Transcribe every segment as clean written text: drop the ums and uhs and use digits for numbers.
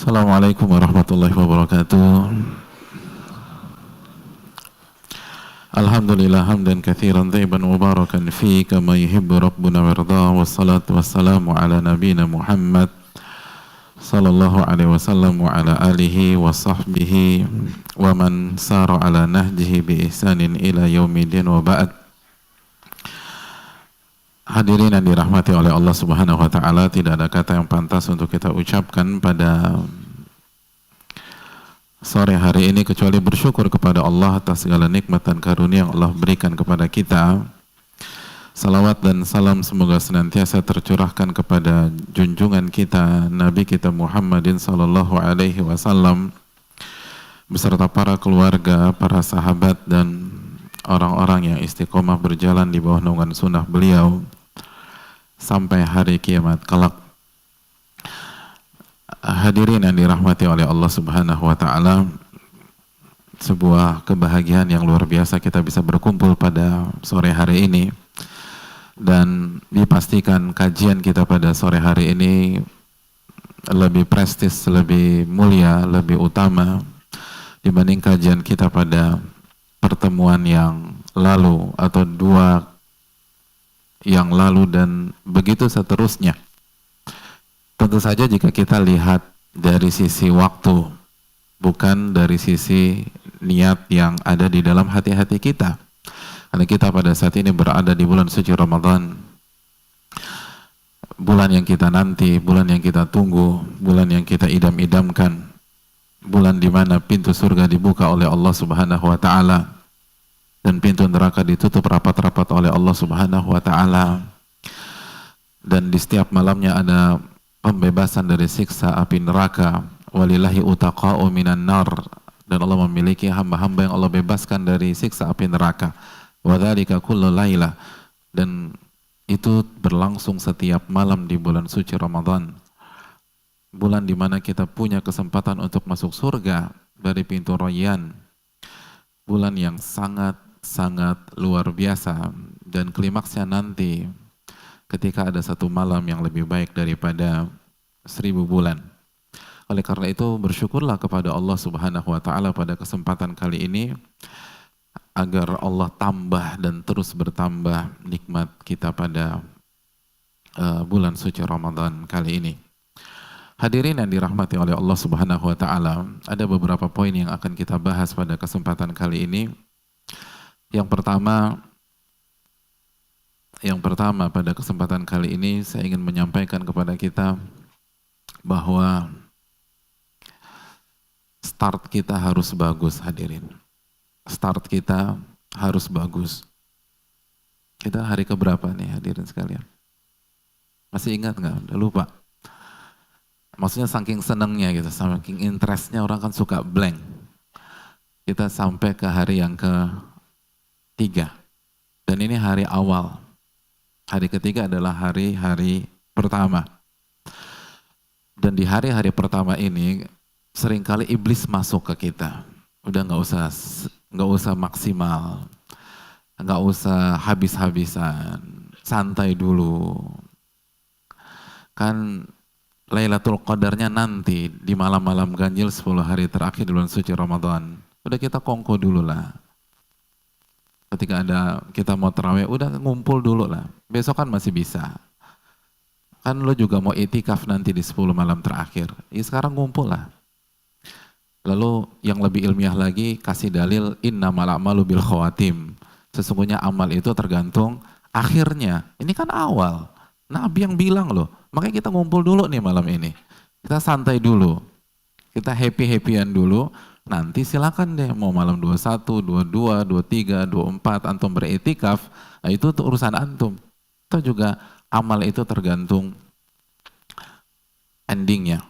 Assalamualaikum warahmatullahi wabarakatuh. Alhamdulillah hamdan katsiran thayyiban mubarakan fi kama yuhibbu rabbuna warda, wassalatu wassalamu ala nabiyyina Muhammad sallallahu alaihi wasallam wa ala alihi wa sahbihi wa man sara ala nahjihi bi ihsanin ila yaumiddin wa ba'd. Hadirin yang dirahmati oleh Allah Subhanahu wa taala, tidak ada kata yang pantas untuk kita ucapkan pada sore hari ini kecuali bersyukur kepada Allah atas segala nikmat dan karunia yang Allah berikan kepada kita. Salawat dan salam semoga senantiasa tercurahkan kepada junjungan kita Nabi kita Muhammadin sallallahu alaihi wasallam beserta para keluarga, para sahabat dan orang-orang yang istiqomah berjalan di bawah naungan sunnah beliau sampai hari kiamat kelak. Hadirin yang dirahmati oleh Allah Subhanahu wa taala, sebuah kebahagiaan yang luar biasa kita bisa berkumpul pada sore hari ini, dan dipastikan kajian kita pada sore hari ini lebih prestis, lebih mulia, lebih utama dibanding kajian kita pada pertemuan yang lalu atau dua yang lalu, dan begitu seterusnya. Tentu saja jika kita lihat dari sisi waktu, bukan dari sisi niat yang ada di dalam hati-hati kita. Karena kita pada saat ini berada di bulan suci Ramadan, bulan yang kita nanti, bulan yang kita tunggu, bulan yang kita idam-idamkan, bulan di mana pintu surga dibuka oleh Allah Subhanahu wa taala dan pintu neraka ditutup rapat-rapat oleh Allah Subhanahu wa taala, dan di setiap malamnya ada pembebasan dari siksa api neraka. Walillahi utaqa'u minan nar, dan Allah memiliki hamba-hamba yang Allah bebaskan dari siksa api neraka. Wa dzalika kullu laila, dan itu berlangsung setiap malam di bulan suci Ramadan, bulan di mana kita punya kesempatan untuk masuk surga dari pintu Rayyan, bulan yang sangat luar biasa, dan klimaksnya nanti ketika ada satu malam yang lebih baik daripada 1000 bulan. Oleh karena itu bersyukurlah kepada Allah Subhanahu wa taala pada kesempatan kali ini, agar Allah tambah dan terus bertambah nikmat kita pada bulan suci Ramadan kali ini. Hadirin yang dirahmati oleh Allah Subhanahu wa taala, ada beberapa poin yang akan kita bahas pada kesempatan kali ini. Yang pertama pada kesempatan kali ini saya ingin menyampaikan kepada kita bahwa start kita harus bagus, hadirin. Start kita harus bagus. Kita hari keberapa nih, hadirin sekalian? Masih ingat nggak? Udah lupa. Maksudnya saking senengnya gitu, saking interestnya orang kan suka blank. Kita sampai ke hari yang ketiga, dan ini hari awal. Hari ketiga adalah hari-hari pertama. Dan di hari-hari pertama ini seringkali iblis masuk ke kita. Udah nggak usah maksimal, nggak usah habis-habisan, santai dulu. Kan Lailatul Qadarnya nanti di malam-malam ganjil 10 hari terakhir di bulan suci Ramadan. Udah kita kongko dulu lah. Ketika kita mau tarawih, udah ngumpul dulu lah. Besok kan masih bisa. Kan lo juga mau itikaf nanti di 10 malam terakhir. Ya sekarang ngumpul lah. Lalu yang lebih ilmiah lagi, kasih dalil innamal a'malu bil khawatim. Sesungguhnya amal itu tergantung akhirnya. Ini kan awal. Nabi yang bilang loh. Makanya kita ngumpul dulu nih malam ini. Kita santai dulu. Kita happy-happyan dulu. Nanti silakan deh mau malam 21, 22, 23, 24 antum beritikaf, nah itu urusan antum. Itu juga amal itu tergantung endingnya.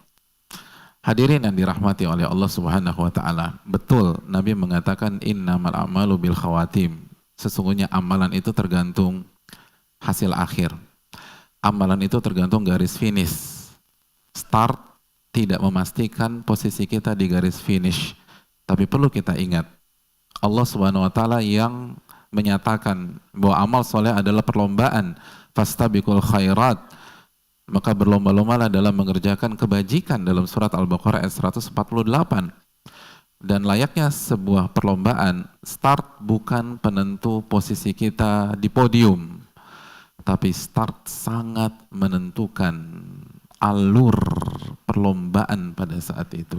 Hadirin yang dirahmati oleh Allah Subhanahu wa taala, betul Nabi mengatakan innamal a'malu bil khawatim. Sesungguhnya amalan itu tergantung hasil akhir. Amalan itu tergantung garis finish. Start tidak memastikan posisi kita di garis finish. Tapi perlu kita ingat, Allah Subhanahu wa taala yang menyatakan bahwa amal soleh adalah perlombaan, fastabiqul khairat. Maka berlomba-lombalah dalam mengerjakan kebajikan dalam surat Al-Baqarah ayat 148. Dan layaknya sebuah perlombaan, start bukan penentu posisi kita di podium, tapi start sangat menentukan alur perlombaan pada saat itu.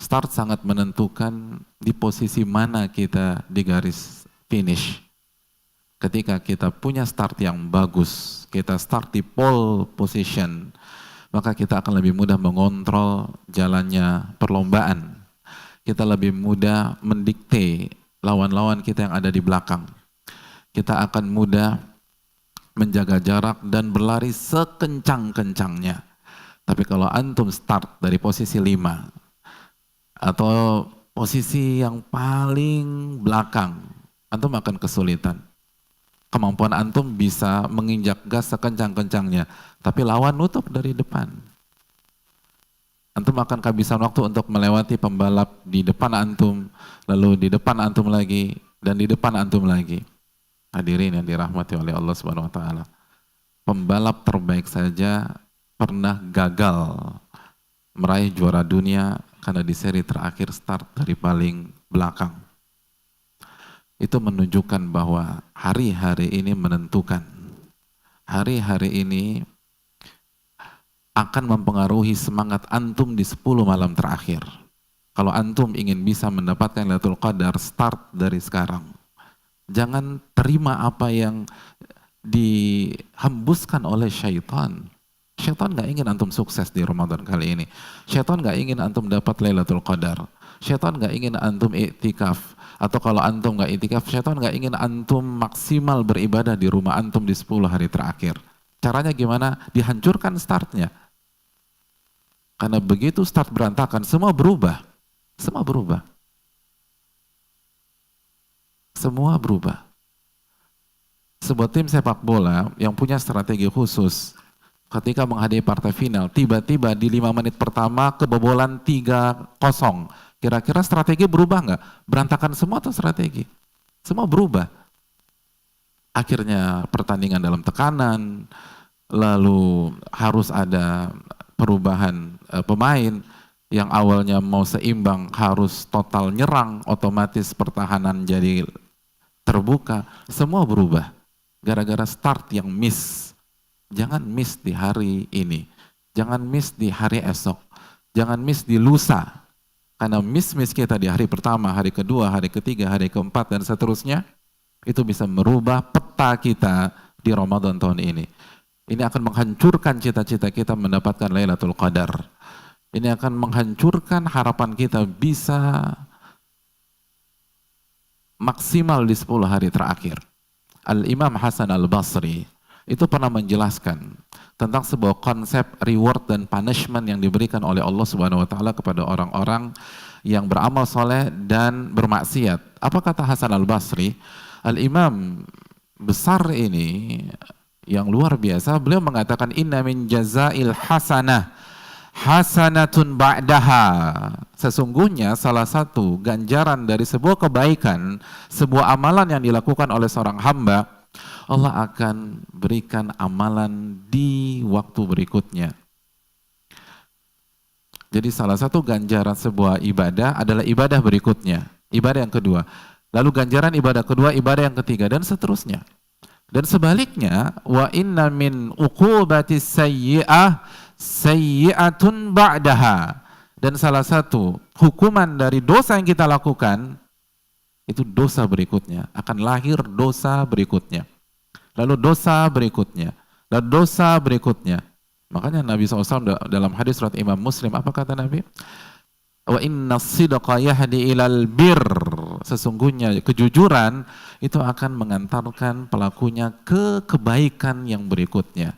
Start sangat menentukan di posisi mana kita di garis finish. Ketika kita punya start yang bagus, kita start di pole position, maka kita akan lebih mudah mengontrol jalannya perlombaan. Kita lebih mudah mendikte lawan-lawan kita yang ada di belakang. Kita akan mudah menjaga jarak dan berlari sekencang-kencangnya. Tapi kalau antum start dari posisi 5 atau posisi yang paling belakang, antum akan kesulitan. Kemampuan antum bisa menginjak gas sekencang-kencangnya, tapi lawan nutup dari depan. Antum akan kehabisan waktu untuk melewati pembalap di depan antum, lalu di depan antum lagi, dan di depan antum lagi. Hadirin yang dirahmati oleh Allah Subhanahu wa taala. Pembalap terbaik saja pernah gagal meraih juara dunia karena di seri terakhir start dari paling belakang. Itu menunjukkan bahwa hari-hari ini menentukan. Hari-hari ini akan mempengaruhi semangat antum di 10 malam terakhir. Kalau antum ingin bisa mendapatkan Lailatul Qadar, start dari sekarang. Jangan terima apa yang dihembuskan oleh syaitan. Syaitan gak ingin antum sukses di Ramadan kali ini. Syaitan gak ingin antum dapat Lailatul Qadar. Syaitan gak ingin antum iktikaf. Atau kalau antum gak iktikaf, syaitan gak ingin antum maksimal beribadah di rumah antum di 10 hari terakhir. Caranya gimana? Dihancurkan startnya. Karena begitu start berantakan, semua berubah. Semua berubah. Semua berubah. Sebuah tim sepak bola yang punya strategi khusus, ketika menghadapi partai final, tiba-tiba di 5 menit pertama kebobolan 3-0. Kira-kira strategi berubah nggak? Berantakan semua atau strategi? Semua berubah. Akhirnya pertandingan dalam tekanan, lalu harus ada perubahan pemain yang awalnya mau seimbang harus total nyerang, otomatis pertahanan jadi terbuka. Semua berubah gara-gara start yang miss. Jangan miss di hari ini, jangan miss di hari esok, jangan miss di lusa. Karena miss kita di hari pertama, hari kedua, hari ketiga, hari keempat, dan seterusnya, itu bisa merubah peta kita di Ramadan tahun ini. Ini akan menghancurkan cita-cita kita mendapatkan Lailatul Qadar. Ini akan menghancurkan harapan kita bisa maksimal di 10 hari terakhir. Al-Imam Hasan Al-Basri itu pernah menjelaskan tentang sebuah konsep reward dan punishment yang diberikan oleh Allah Subhanahu wa taala kepada orang-orang yang beramal soleh dan bermaksiat. Apa kata Hasan Al-Basri? Al-Imam besar ini yang luar biasa, beliau mengatakan inna min jazail hasanah hasanatun ba'daha. Sesungguhnya salah satu ganjaran dari sebuah kebaikan, sebuah amalan yang dilakukan oleh seorang hamba, Allah akan berikan amalan di waktu berikutnya. Jadi salah satu ganjaran sebuah ibadah adalah ibadah berikutnya, ibadah yang kedua. Lalu ganjaran ibadah kedua, ibadah yang ketiga, dan seterusnya. Dan sebaliknya, wa inna min uqubatis sayyi'ah sayyi'atun ba'daha. Dan salah satu hukuman dari dosa yang kita lakukan, itu dosa berikutnya. Akan lahir dosa berikutnya. Lalu dosa berikutnya. Lalu dosa berikutnya. Makanya Nabi SAW dalam hadis surat Imam Muslim, apa kata Nabi? Wa inna sidqa yahdi ilal bir. Sesungguhnya kejujuran itu akan mengantarkan pelakunya ke kebaikan yang berikutnya.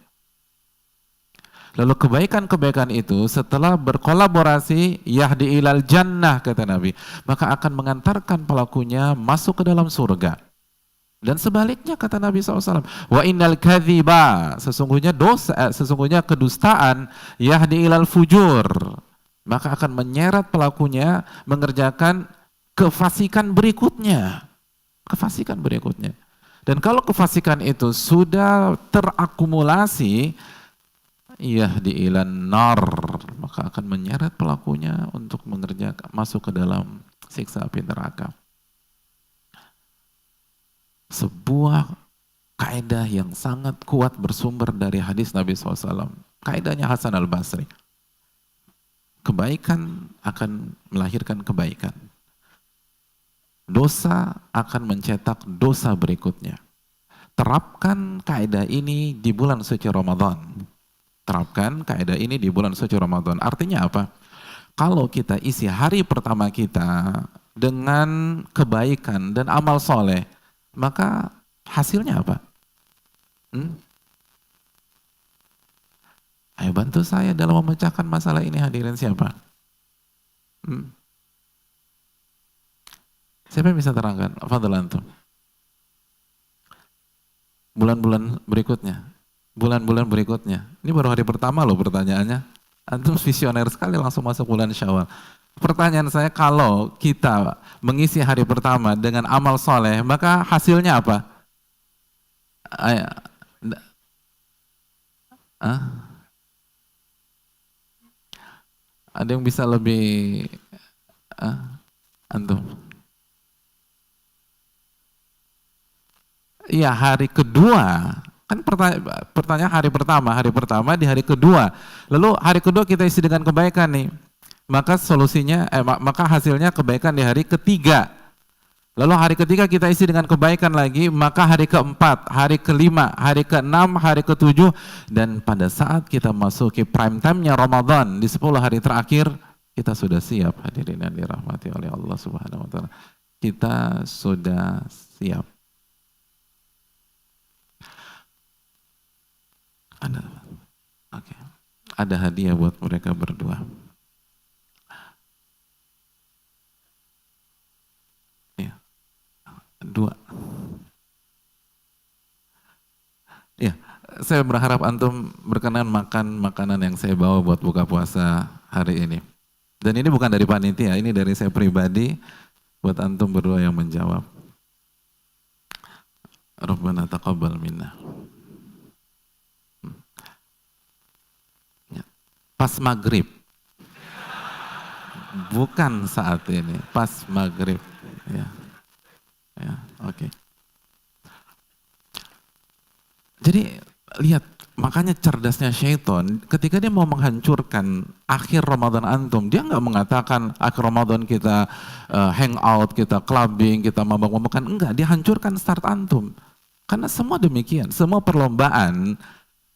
Lalu kebaikan-kebaikan itu setelah berkolaborasi yahdi ilal jannah kata Nabi, maka akan mengantarkan pelakunya masuk ke dalam surga. Dan sebaliknya kata Nabi SAW, wa innal kadhiba, sesungguhnya kedustaan yahdi ilal fujur, maka akan menyeret pelakunya mengerjakan kefasikan berikutnya. Kefasikan berikutnya. Dan kalau kefasikan itu sudah terakumulasi, yahdi ilan nar, maka akan menyeret pelakunya untuk mengerjakan masuk ke dalam siksa api neraka. Sebuah kaidah yang sangat kuat bersumber dari hadis Nabi SAW. Kaidahnya Hasan al-Basri. Kebaikan akan melahirkan kebaikan. Dosa akan mencetak dosa berikutnya. Terapkan kaidah ini di bulan suci Ramadan. Terapkan kaidah ini di bulan suci Ramadan. Artinya apa? Kalau kita isi hari pertama kita dengan kebaikan dan amal soleh, maka hasilnya apa? Ayo bantu saya dalam memecahkan masalah ini, hadirin siapa? Siapa yang bisa terangkan? Fadhal antum. Bulan-bulan berikutnya. Bulan-bulan berikutnya. Ini baru hari pertama loh pertanyaannya. Antum visioner sekali langsung masuk bulan Syawal. Pertanyaan saya, kalau kita mengisi hari pertama dengan amal soleh, maka hasilnya apa? Ada yang bisa lebih antum? Iya, hari kedua. Kan pertanyaan hari pertama di hari kedua. Lalu hari kedua kita isi dengan kebaikan nih. Maka solusinya, maka hasilnya kebaikan di hari ketiga. Lalu hari ketiga kita isi dengan kebaikan lagi, maka hari keempat, hari kelima, hari keenam, hari ketujuh, dan pada saat kita masuki prime time-nya Ramadan di 10 hari terakhir, kita sudah siap, hadirin yang dirahmati oleh Allah Subhanahu wa taala. Kita sudah siap. Ada hadiah buat mereka berdua. Ya, 2. Ya, saya berharap antum berkenan makan makanan yang saya bawa buat buka puasa hari ini. Dan ini bukan dari panitia, ini dari saya pribadi buat antum berdua yang menjawab. Rabbana taqabbal minna. Pas maghrib, bukan saat ini, pas maghrib. Ya, oke. Jadi lihat, makanya cerdasnya syaitan, ketika dia mau menghancurkan akhir Ramadan antum, dia nggak mengatakan akhir Ramadan kita hangout, kita clubbing, kita mabak-mabakan, enggak, dia hancurkan start antum. Karena semua demikian, semua perlombaan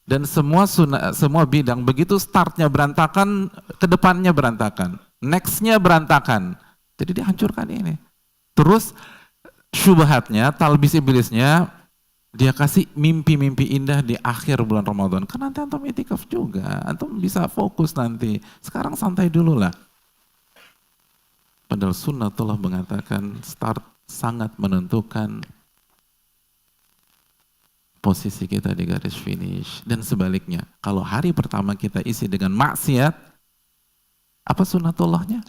dan semua bidang, begitu startnya berantakan, kedepannya berantakan, nextnya berantakan. Jadi dihancurkan ini. Terus syubhatnya, talbis iblisnya, dia kasih mimpi-mimpi indah di akhir bulan Ramadan. Kan nanti antum itikaf juga, antum bisa fokus nanti. Sekarang santai dulu lah. Padahal sunnatullah mengatakan start sangat menentukan posisi kita di garis finish. Dan sebaliknya, kalau hari pertama kita isi dengan maksiat, apa sunnatullahnya?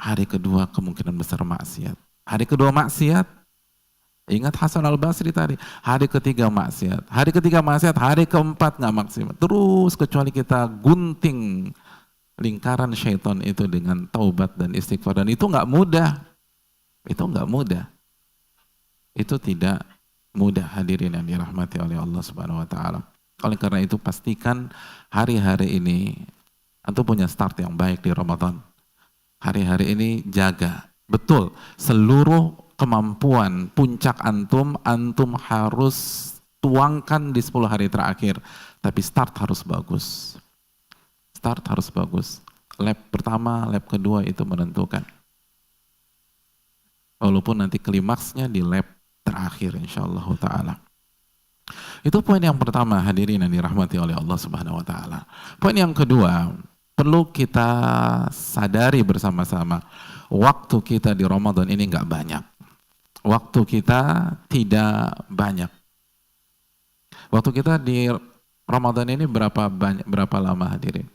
Hari kedua kemungkinan besar maksiat. Hari kedua maksiat, ingat Hasan al-Basri tadi, hari ketiga maksiat. Hari ketiga maksiat, hari keempat nggak maksimal. Terus kecuali kita gunting lingkaran syaitan itu dengan taubat dan istighfar. Dan itu nggak mudah. Itu nggak mudah. Itu tidak mudah, hadirin yang dirahmati oleh Allah Subhanahu wa taala. Oleh karena itu pastikan hari-hari ini antum punya start yang baik di Ramadan. Hari-hari ini jaga betul seluruh kemampuan puncak antum harus tuangkan di 10 hari terakhir. Tapi start harus bagus. Start harus bagus. Lap pertama, lap kedua itu menentukan. Walaupun nanti klimaksnya di lap terakhir insyaallah ta'ala. Itu poin yang pertama, hadirin yang dirahmati oleh Allah Subhanahu wa taala. Poin yang kedua, perlu kita sadari bersama-sama, waktu kita di Ramadan ini enggak banyak. Waktu kita tidak banyak. Waktu kita di Ramadan ini berapa lama, hadirin?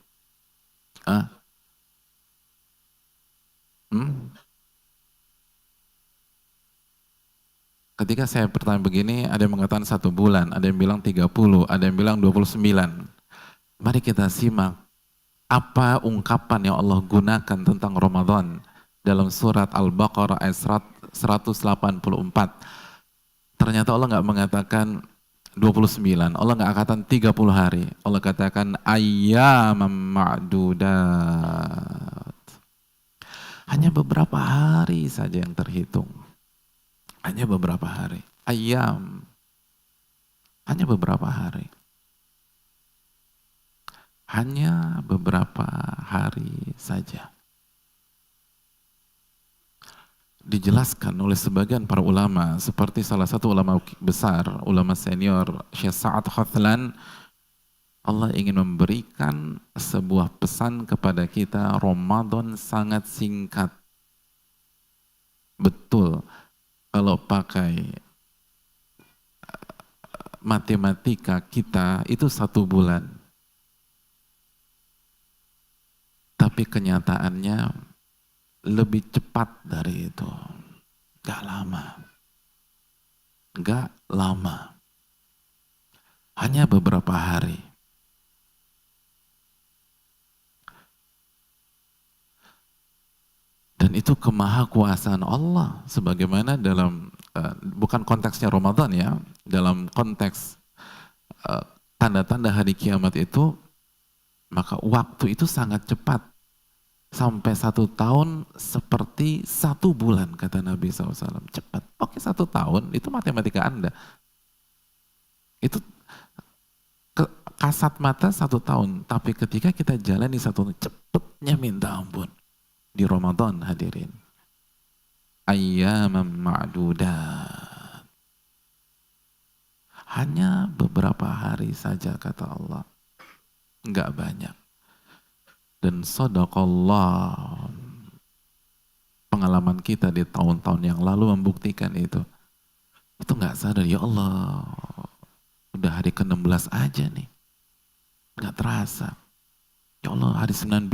Ketika saya bertanya begini, ada yang mengatakan 1 bulan, ada yang bilang 30, ada yang bilang 29. Mari kita simak apa ungkapan yang Allah gunakan tentang Ramadan dalam surat Al-Baqarah ayat 184. Ternyata Allah nggak mengatakan 29, Allah nggak katakan 30 hari, Allah katakan ayyamam ma'dudat. Hanya beberapa hari saja yang terhitung. Hanya beberapa hari. Ayyam. Hanya beberapa hari. Hanya beberapa hari saja. Dijelaskan oleh sebagian para ulama, seperti salah satu ulama besar, ulama senior, Syekh Sa'ad Khathlan, Allah ingin memberikan sebuah pesan kepada kita, Ramadan sangat singkat. Betul, kalau pakai matematika kita itu 1 bulan. Tapi kenyataannya lebih cepat dari itu. Gak lama. Gak lama. Hanya beberapa hari. Dan itu kemahakuasaan Allah. Sebagaimana dalam, bukan konteksnya Ramadan ya, dalam konteks tanda-tanda hari kiamat itu, maka waktu itu sangat cepat. Sampai 1 tahun seperti 1 bulan, kata Nabi SAW. Cepat. Oke, 1 tahun itu matematika Anda. Itu kasat mata 1 tahun. Tapi ketika kita jalani 1 tahun, cepatnya minta ampun. Di Ramadan hadirin. Ayyamam ma'dudat. Hanya beberapa hari saja kata Allah. Enggak banyak. Dan sadaqallah, pengalaman kita di tahun-tahun yang lalu membuktikan itu. Itu nggak sadar, ya Allah, udah hari ke-16 aja nih. Nggak terasa. Ya Allah, hari 19.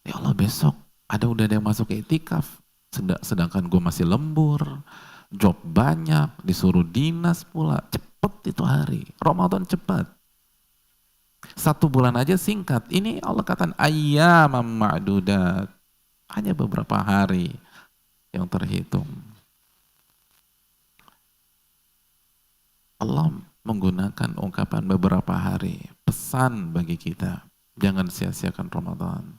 Ya Allah, besok udah ada yang masuk ke itikaf. Sedangkan gue masih lembur, job banyak, disuruh dinas pula. Cepet itu hari. Ramadan cepat. 1 bulan aja singkat. Ini Allah katakan ayyamam ma'dudat. Hanya beberapa hari yang terhitung. Allah menggunakan ungkapan beberapa hari. Pesan bagi kita. Jangan sia-siakan Ramadan.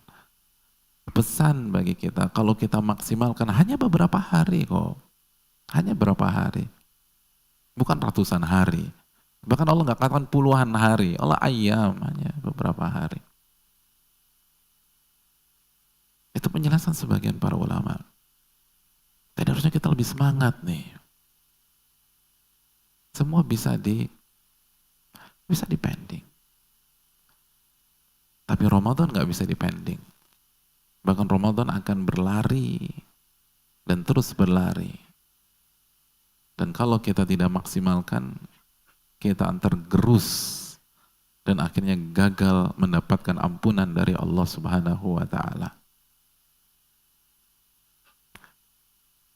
Pesan bagi kita. Kalau kita maksimalkan hanya beberapa hari kok. Hanya beberapa hari. Bukan ratusan hari. Bahkan Allah nggak katakan puluhan hari. Allah ayyam, hanya beberapa hari. Itu penjelasan sebagian para ulama. Tapi harusnya kita lebih semangat nih. Semua bisa dipending. Tapi Ramadan nggak bisa dipending. Bahkan Ramadan akan berlari dan terus berlari. Dan kalau kita tidak maksimalkan, kita tergerus dan akhirnya gagal mendapatkan ampunan dari Allah Subhanahu wa taala.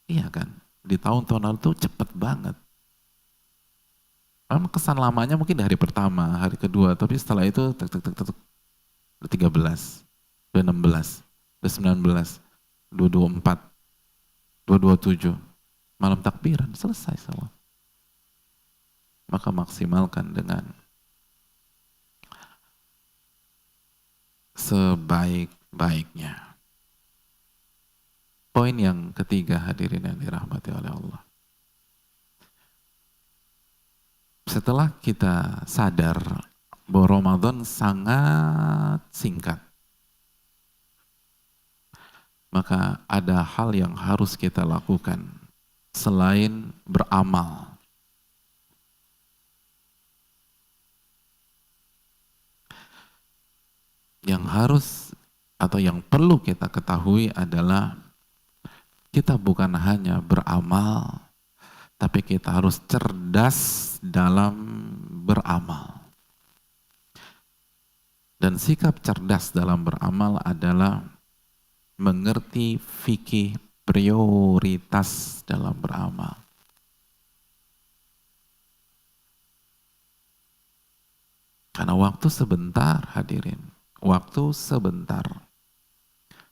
Iya kan? Di tahun-tahun lalu tuh cepet banget. Memang kesan lamanya mungkin di hari pertama, hari kedua, tapi setelah itu tek 13, 16, 19, 224, 227, malam takbiran, selesai semua. Maka maksimalkan dengan sebaik-baiknya. Poin yang ketiga hadirin yang dirahmati oleh Allah. Setelah kita sadar bahwa Ramadan sangat singkat, maka ada hal yang harus kita lakukan selain beramal. Yang harus atau yang perlu kita ketahui adalah kita bukan hanya beramal, tapi kita harus cerdas dalam beramal. Dan sikap cerdas dalam beramal adalah mengerti fikih prioritas dalam beramal. Karena waktu sebentar, hadirin. Waktu sebentar.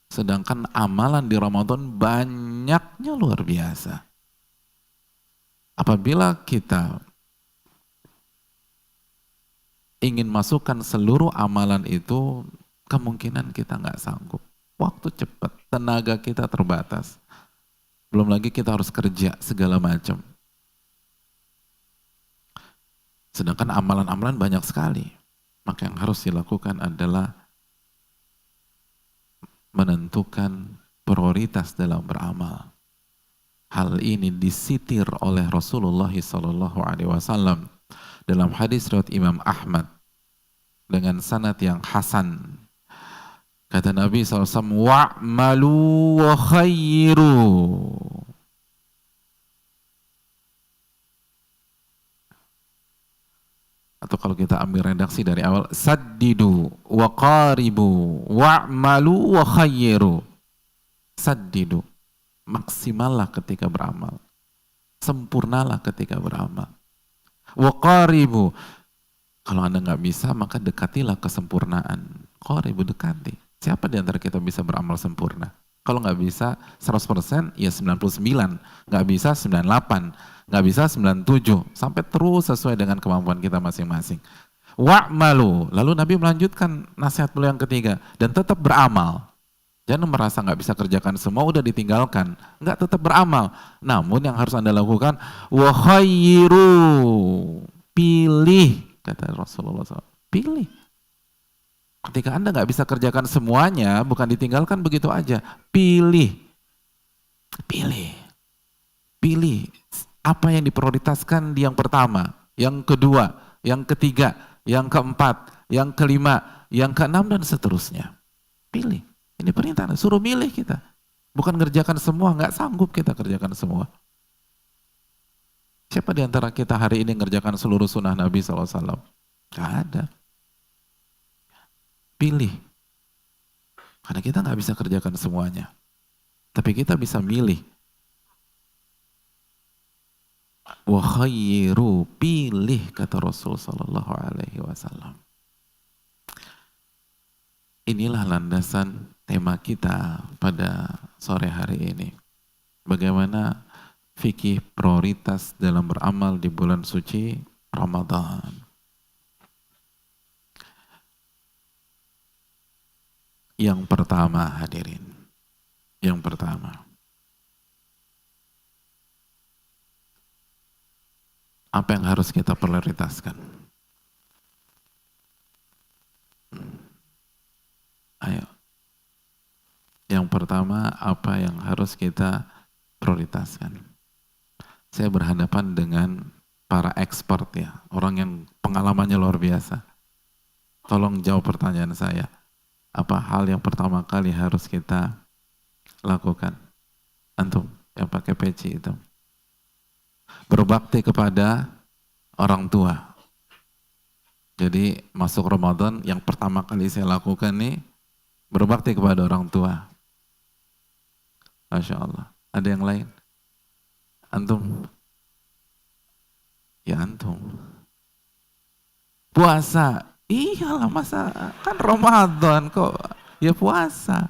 Sedangkan amalan di Ramadan banyaknya luar biasa. Apabila kita ingin masukkan seluruh amalan itu, kemungkinan kita nggak sanggup. Waktu cepat, tenaga kita terbatas. Belum lagi kita harus kerja segala macam. Sedangkan amalan-amalan banyak sekali. Maka yang harus dilakukan adalah menentukan prioritas dalam beramal. Hal ini disitir oleh Rasulullah SAW dalam hadis riwayat Imam Ahmad dengan sanad yang hasan. Kata Nabi SAW, wa'malu wa khairu. Atau kalau kita ambil redaksi dari awal, saddidu wa qaribu wa'malu wa khairu. Saddidu, maksimallah ketika beramal. Sempurnalah ketika beramal. Wa qaribu, kalau Anda nggak bisa, maka dekatilah kesempurnaan. Qaribu, dekati. Siapa di antara kita bisa beramal sempurna? Kalau nggak bisa 100%, ya 99. Nggak bisa 98. Nggak bisa 97. Sampai terus sesuai dengan kemampuan kita masing-masing. Wa'malu. Lalu Nabi melanjutkan nasihat beliau yang ketiga. Dan tetap beramal. Jangan merasa nggak bisa kerjakan semua, udah ditinggalkan. Nggak, tetap beramal. Namun yang harus Anda lakukan, wa khairu. Pilih, kata Rasulullah SAW. Pilih. Ketika Anda nggak bisa kerjakan semuanya, bukan ditinggalkan begitu aja. Pilih. Pilih. Pilih. Apa yang diprioritaskan di yang pertama, yang kedua, yang ketiga, yang keempat, yang kelima, yang keenam, dan seterusnya. Pilih. Ini perintah, suruh milih kita. Bukan ngerjakan semua, nggak sanggup kita kerjakan semua. Siapa di antara kita hari ini ngerjakan seluruh sunnah Nabi SAW? Nggak ada. Pilih. Karena kita nggak bisa kerjakan semuanya. Tapi kita bisa milih. Wa khairu, pilih, kata Rasul sallallahu alaihi wasallam. Inilah landasan tema kita pada sore hari ini. Bagaimana fikih prioritas dalam beramal di bulan suci Ramadan. Yang pertama, hadirin. Yang pertama. Apa yang harus kita prioritaskan? Ayo. Yang pertama, apa yang harus kita prioritaskan? Saya berhadapan dengan para expert ya, orang yang pengalamannya luar biasa. Tolong jawab pertanyaan saya. Apa hal yang pertama kali harus kita lakukan? Antum yang pakai peci itu. Berbakti kepada orang tua. Jadi masuk Ramadan yang pertama kali saya lakukan nih, berbakti kepada orang tua. Masya Allah. Ada yang lain? Antum? Ya antum. Puasa. Iyalah, masa kan Ramadan kok ya puasa.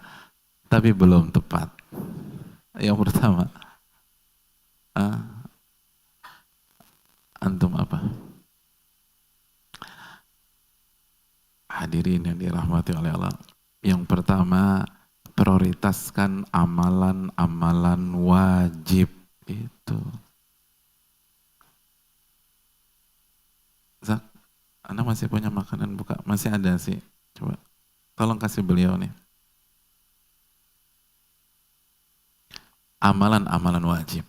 Tapi belum tepat. Yang pertama. Antum apa? Hadirin yang dirahmati oleh Allah. Yang pertama, prioritaskan amalan-amalan wajib itu. Zak, Anda masih punya makanan buka? Masih ada sih. Coba, tolong kasih beliau nih. Amalan-amalan wajib.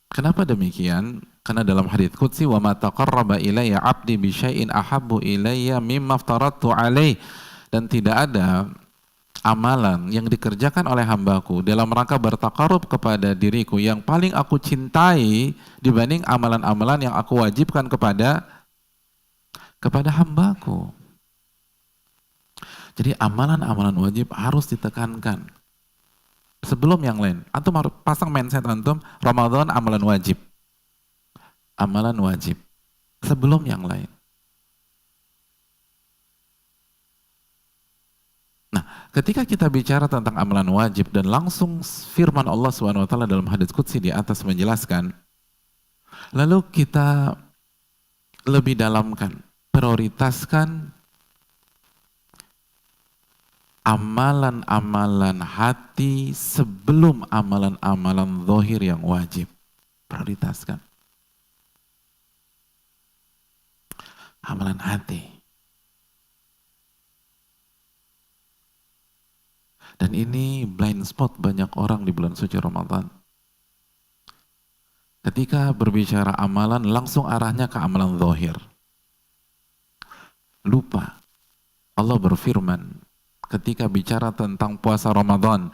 Kenapa demikian? Karena dalam hadits qudsi, wa ma taqarraba ilayya 'abdi bi syai'in ahabbu ilayya mimma aftaradtu alaih. Dan tidak ada amalan yang dikerjakan oleh hambaku dalam rangka bertakarub kepada diriku yang paling aku cintai dibanding amalan-amalan yang aku wajibkan kepada hambaku. Jadi amalan-amalan wajib harus ditekankan. Sebelum yang lain. Antum harus pasang mindset antum, Ramadan amalan wajib. Amalan wajib. Sebelum yang lain. Nah, ketika kita bicara tentang amalan wajib dan langsung firman Allah SWT dalam hadits qudsi di atas menjelaskan, lalu kita lebih dalamkan, prioritaskan amalan-amalan hati sebelum amalan-amalan zahir yang wajib. Prioritaskan. Amalan hati. Dan ini blind spot banyak orang di bulan suci Ramadan. Ketika berbicara amalan, langsung arahnya ke amalan zahir. Lupa. Allah berfirman ketika bicara tentang puasa Ramadan,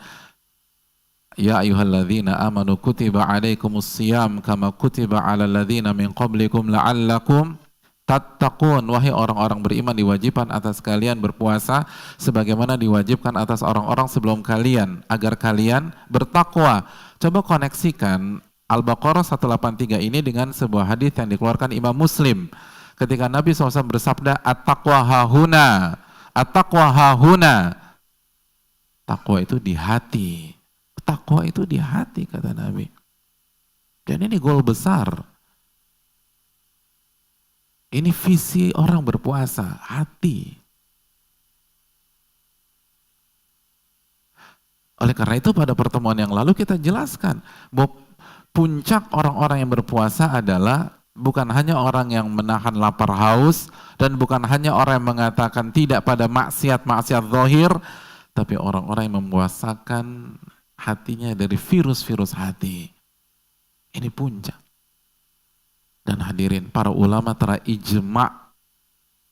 ya ayyuhalladzina amanu kutiba alaikumus siyam kama kutiba alal ladzina min qablikum la'allakum tattaqun. Wahai orang-orang beriman, diwajibkan atas kalian berpuasa sebagaimana diwajibkan atas orang-orang sebelum kalian agar kalian bertakwa. Coba koneksikan Al-Baqarah 183 ini dengan sebuah hadis yang dikeluarkan Imam Muslim ketika Nabi SAW bersabda, at-taqwa hahuna, at-taqwa hahuna. Takwa itu di hati. Takwa itu di hati, kata Nabi. Dan ini goal besar. Ini visi orang berpuasa, hati. Oleh karena itu pada pertemuan yang lalu kita jelaskan bahwa puncak orang-orang yang berpuasa adalah bukan hanya orang yang menahan lapar haus, dan bukan hanya orang yang mengatakan tidak pada maksiat-maksiat zahir, tapi orang-orang yang mempuasakan hatinya dari virus-virus hati. Ini puncak. Dan hadirin, para ulama telah ijma'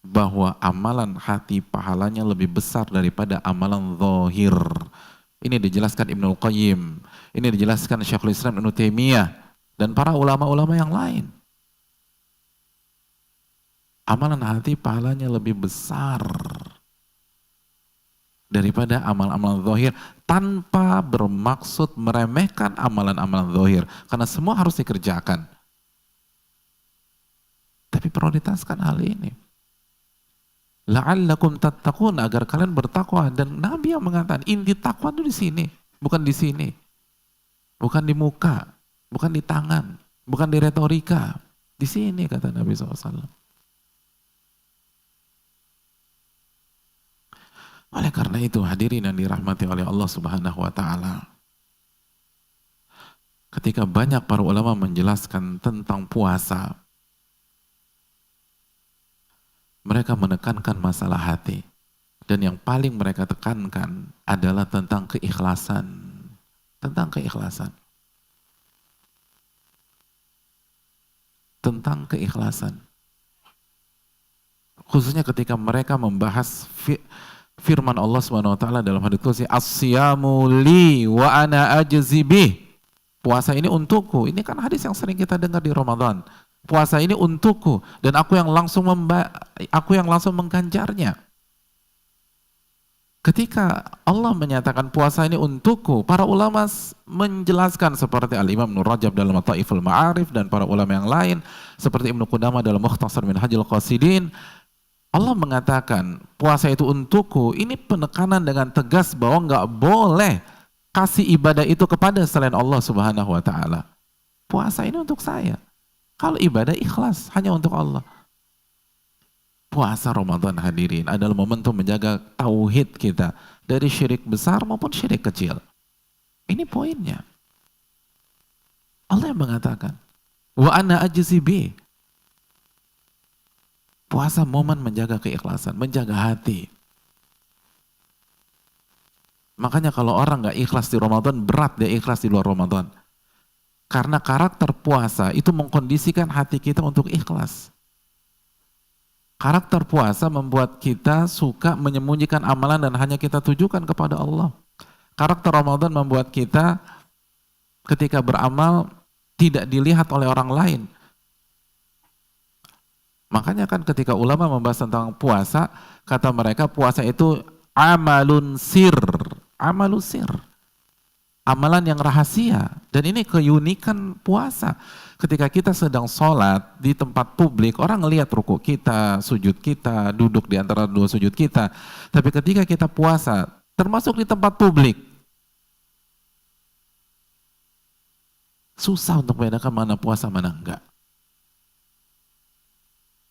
bahwa amalan hati pahalanya lebih besar daripada amalan zahir. Ini dijelaskan Ibnul Qayyim, ini dijelaskan Syekhul Islam Ibnu Taimiyah, dan para ulama-ulama yang lain. Amalan hati pahalanya lebih besar daripada amal-amal zahir, tanpa bermaksud meremehkan amalan-amalan zahir, karena semua harus dikerjakan. Tapi prioritaskan hal ini. La'allakum tattaqun, agar kalian bertakwa. Dan Nabi yang mengatakan inti takwa itu di sini, bukan di sini. Bukan di muka, bukan di tangan, bukan di retorika. Di sini, kata Nabi SAW. Oleh karena itu, hadirin yang dirahmati oleh Allah Subhanahu wa taala, ketika banyak para ulama menjelaskan tentang puasa, mereka menekankan masalah hati. Dan yang paling mereka tekankan adalah tentang keikhlasan. Tentang keikhlasan. Tentang keikhlasan. Khususnya ketika mereka membahas firman Allah SWT dalam hadits qudsi, as-siyamu li wa ana ajzi bih. Puasa ini untukku. Ini kan hadis yang sering kita dengar di Ramadan. Puasa ini untukku dan aku yang langsung mengganjarnya. Ketika Allah menyatakan puasa ini untukku, para ulama menjelaskan seperti Al-Imam Ibnu Rajab dalam Taiful Ma'arif dan para ulama yang lain seperti Ibnu Qudamah dalam Mukhtasar Minhajul Qasidin. Allah mengatakan puasa itu untukku, ini penekanan dengan tegas bahwa nggak boleh kasih ibadah itu kepada selain Allah Subhanahu wa taala. Puasa ini untuk saya. Kalau ibadah ikhlas hanya untuk Allah. Puasa Ramadan, hadirin, adalah momentum menjaga tauhid kita dari syirik besar maupun syirik kecil. Ini poinnya. Allah yang mengatakan, wa ana ajzi bi. Puasa momen menjaga keikhlasan, menjaga hati. Makanya kalau orang nggak ikhlas di Ramadan, berat dia ikhlas di luar Ramadan. Karena karakter puasa itu mengkondisikan hati kita untuk ikhlas. Karakter puasa membuat kita suka menyembunyikan amalan dan hanya kita tujukan kepada Allah. Karakter Ramadan membuat kita ketika beramal tidak dilihat oleh orang lain. Makanya kan ketika ulama membahas tentang puasa, kata mereka puasa itu amalun sir. Amalun sir. amalan yang rahasia. Dan ini keunikan puasa. Ketika kita sedang sholat di tempat publik, orang ngelihat rukuk kita, sujud kita, duduk di antara dua sujud kita. Tapi ketika kita puasa, termasuk di tempat publik, susah untuk membedakan mana puasa, mana enggak.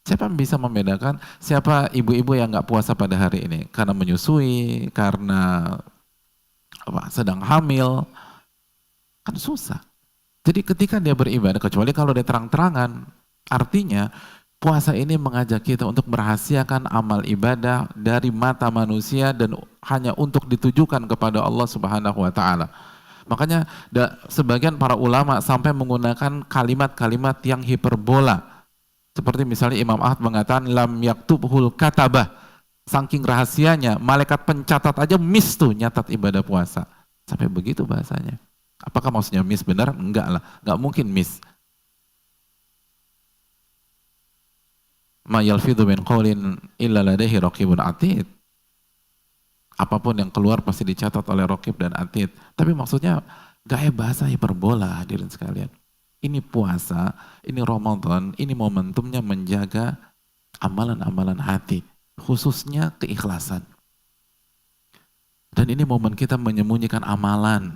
Siapa yang bisa membedakan siapa ibu-ibu yang enggak puasa pada hari ini? Karena menyusui, karena sedang hamil, kan susah. Jadi ketika dia beribadah, kecuali kalau dia terang-terangan, artinya puasa ini mengajak kita untuk merahasiakan amal ibadah dari mata manusia dan hanya untuk ditujukan kepada Allah Subhanahu wa taala. Makanya sebagian para ulama sampai menggunakan kalimat-kalimat yang hiperbola. Seperti misalnya Imam Ahmad mengatakan lam yaktubhul katabah. Saking rahasianya, malaikat pencatat aja miss tuh nyatat ibadah puasa. Sampai begitu bahasanya. Apakah maksudnya miss benar? Enggak lah, enggak mungkin miss. Ma yalfidhu min qawlin illa ladaihi raqibun atid. Apapun yang keluar pasti dicatat oleh raqib dan atid. Tapi maksudnya gaya bahasa hiperbola, hadirin sekalian. Ini puasa, ini Ramadan, ini momentumnya menjaga amalan-amalan hati, khususnya keikhlasan. Dan ini momen kita menyembunyikan amalan.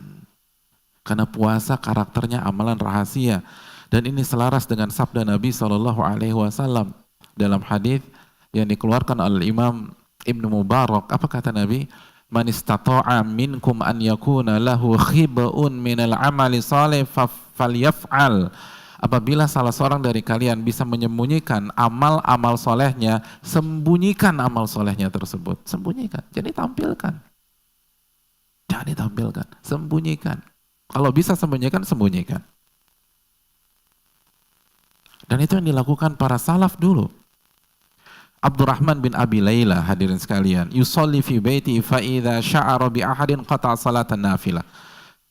Karena puasa karakternya amalan rahasia. Dan ini selaras dengan sabda Nabi SAW dalam hadis yang dikeluarkan oleh Imam Ibnu Mubarak. Apa kata Nabi? Man istata'a minkum an yakuna lahu khib'un minal amali salih falyaf'al. Apabila salah seorang dari kalian bisa menyembunyikan amal-amal solehnya, sembunyikan amal solehnya tersebut. Sembunyikan, jadi tampilkan. Jangan ditampilkan, sembunyikan. Kalau bisa sembunyikan, sembunyikan. Dan itu yang dilakukan para salaf dulu. Abdurrahman bin Abi Layla, hadirin sekalian, yusolli fi baiti fa idza sya'ara bi ahadin qata'a salatan nafilah.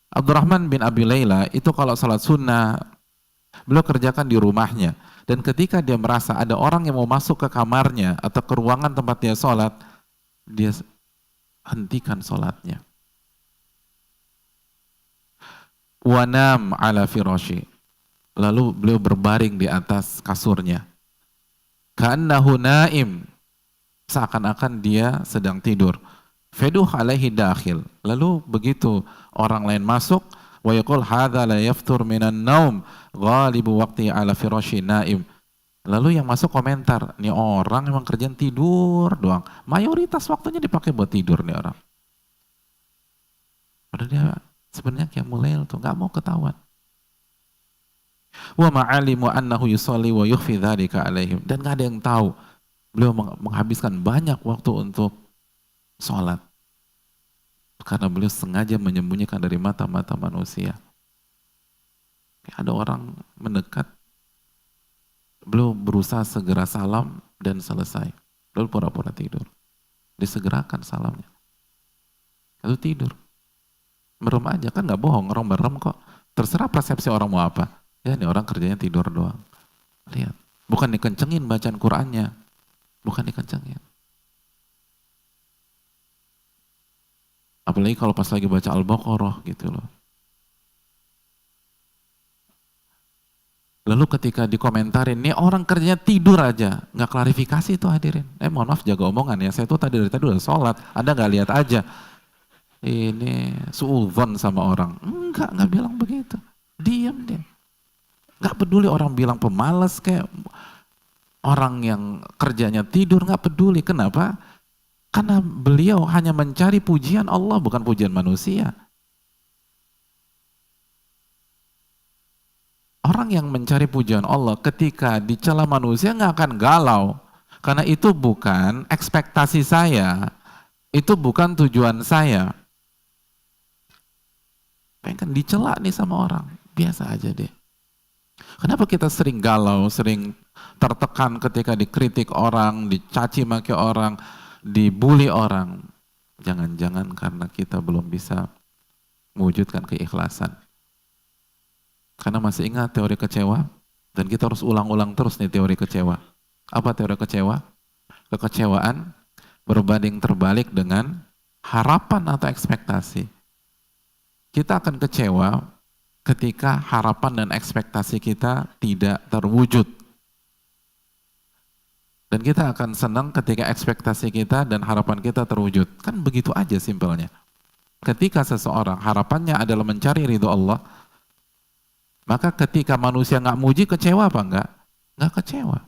Abdurrahman bin Abi Layla itu kalau salat sunnah beliau kerjakan di rumahnya, dan ketika dia merasa ada orang yang mau masuk ke kamarnya atau ke ruangan tempat dia sholat, dia hentikan sholatnya. Wanam ala firashi, lalu beliau berbaring di atas kasurnya. Ka'annahu naim, seakan-akan dia sedang tidur. Feduh alaihi dakhil, lalu begitu orang lain masuk, wa yaqul hadza la yaftur minan naum ghalibu waqti ala firashi naim. Lalu yang masuk komentar, nih orang emang kerjaan tidur doang, mayoritas waktunya dipakai buat tidur nih orang. Padahal dia sebenarnya qiyamul lail tuh nggak mau ketahuan. Wa ma'alimu annahu yusalli wa yukhfi dzalika alaihim, dan nggak ada yang tahu beliau menghabiskan banyak waktu untuk sholat karena beliau sengaja menyembunyikan dari mata-mata manusia. Ada orang mendekat, beliau berusaha segera salam dan selesai, lalu pura-pura tidur, disegerakan salamnya, lalu tidur. Merem aja, kan nggak bohong, orang merem kok, terserah persepsi orang mau apa. Ya ini orang kerjanya tidur doang. Lihat, bukan dikencengin bacaan Qur'annya, bukan dikencengin. Apalagi kalau pas lagi baca Al-Baqarah gitu loh. Lalu ketika dikomentarin, nih orang kerjanya tidur aja, nggak klarifikasi itu hadirin. Mohon maaf jaga omongan ya, saya tuh dari tadi udah sholat, Anda nggak lihat aja. Ini suudzon sama orang. Nggak bilang begitu. Diam dia. Nggak peduli orang bilang pemalas kayak orang yang kerjanya tidur, nggak peduli. Kenapa? Karena beliau hanya mencari pujian Allah, bukan pujian manusia. Orang yang mencari pujian Allah ketika dicela manusia nggak akan galau. Karena itu bukan ekspektasi saya. Itu bukan tujuan saya. Pengen dicela nih sama orang. Biasa aja deh. Kenapa kita sering galau, sering tertekan ketika dikritik orang, dicaci maki orang, dibully orang? Jangan-jangan karena kita belum bisa mewujudkan keikhlasan. Karena masih ingat teori kecewa, dan kita harus ulang-ulang terus nih teori kecewa. Apa teori kecewa? Kekecewaan berbanding terbalik dengan harapan atau ekspektasi. Kita akan kecewa ketika harapan dan ekspektasi kita tidak terwujud. Dan kita akan senang ketika ekspektasi kita dan harapan kita terwujud. Kan begitu aja simpelnya. Ketika seseorang harapannya adalah mencari ridho Allah, maka ketika manusia nggak muji, kecewa apa enggak? Nggak kecewa.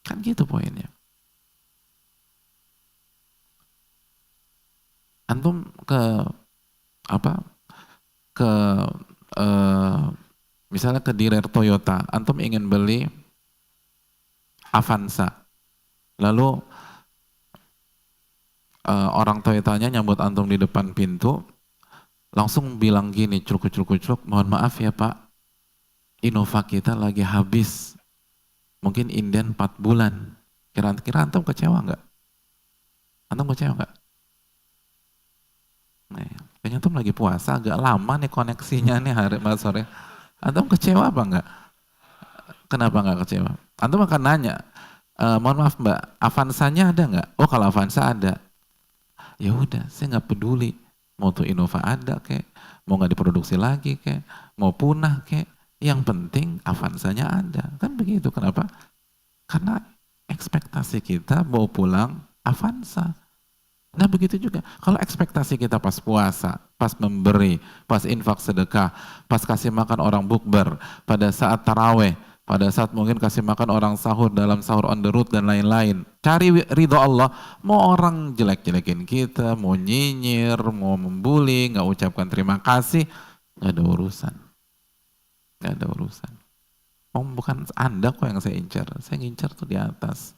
Kan gitu poinnya. Antum misalnya ke dealer Toyota, antum ingin beli Avanza, lalu orang Toyotanya nyambut antum di depan pintu, langsung bilang gini, culuk, mohon maaf ya Pak, Innova kita lagi habis, mungkin inden 4 bulan. Kira-kira antum kecewa nggak? Antum kecewa nggak? Kayaknya antum lagi puasa, agak lama nih koneksinya nih hari sore. Antum kecewa apa enggak? Kenapa nggak kecewa? Antum akan nanya, mohon maaf Mbak, Avanza-nya ada nggak? Oh kalau Avanza ada. Ya udah, saya nggak peduli. Mau tuh Innova ada kek, mau nggak diproduksi lagi kek, mau punah kek. Yang penting Avanza-nya ada. Kan begitu. Kenapa? Karena ekspektasi kita mau pulang Avanza. Nah begitu juga. Kalau ekspektasi kita pas puasa, pas memberi, pas infak sedekah, pas kasih makan orang bukber, pada saat taraweh, pada saat mungkin kasih makan orang sahur dalam sahur on the road dan lain-lain. Cari ridho Allah, mau orang jelek-jelekin kita, mau nyinyir, mau membuli, nggak ucapkan terima kasih, nggak ada urusan. Nggak ada urusan. Oh bukan Anda kok yang saya incar tuh di atas.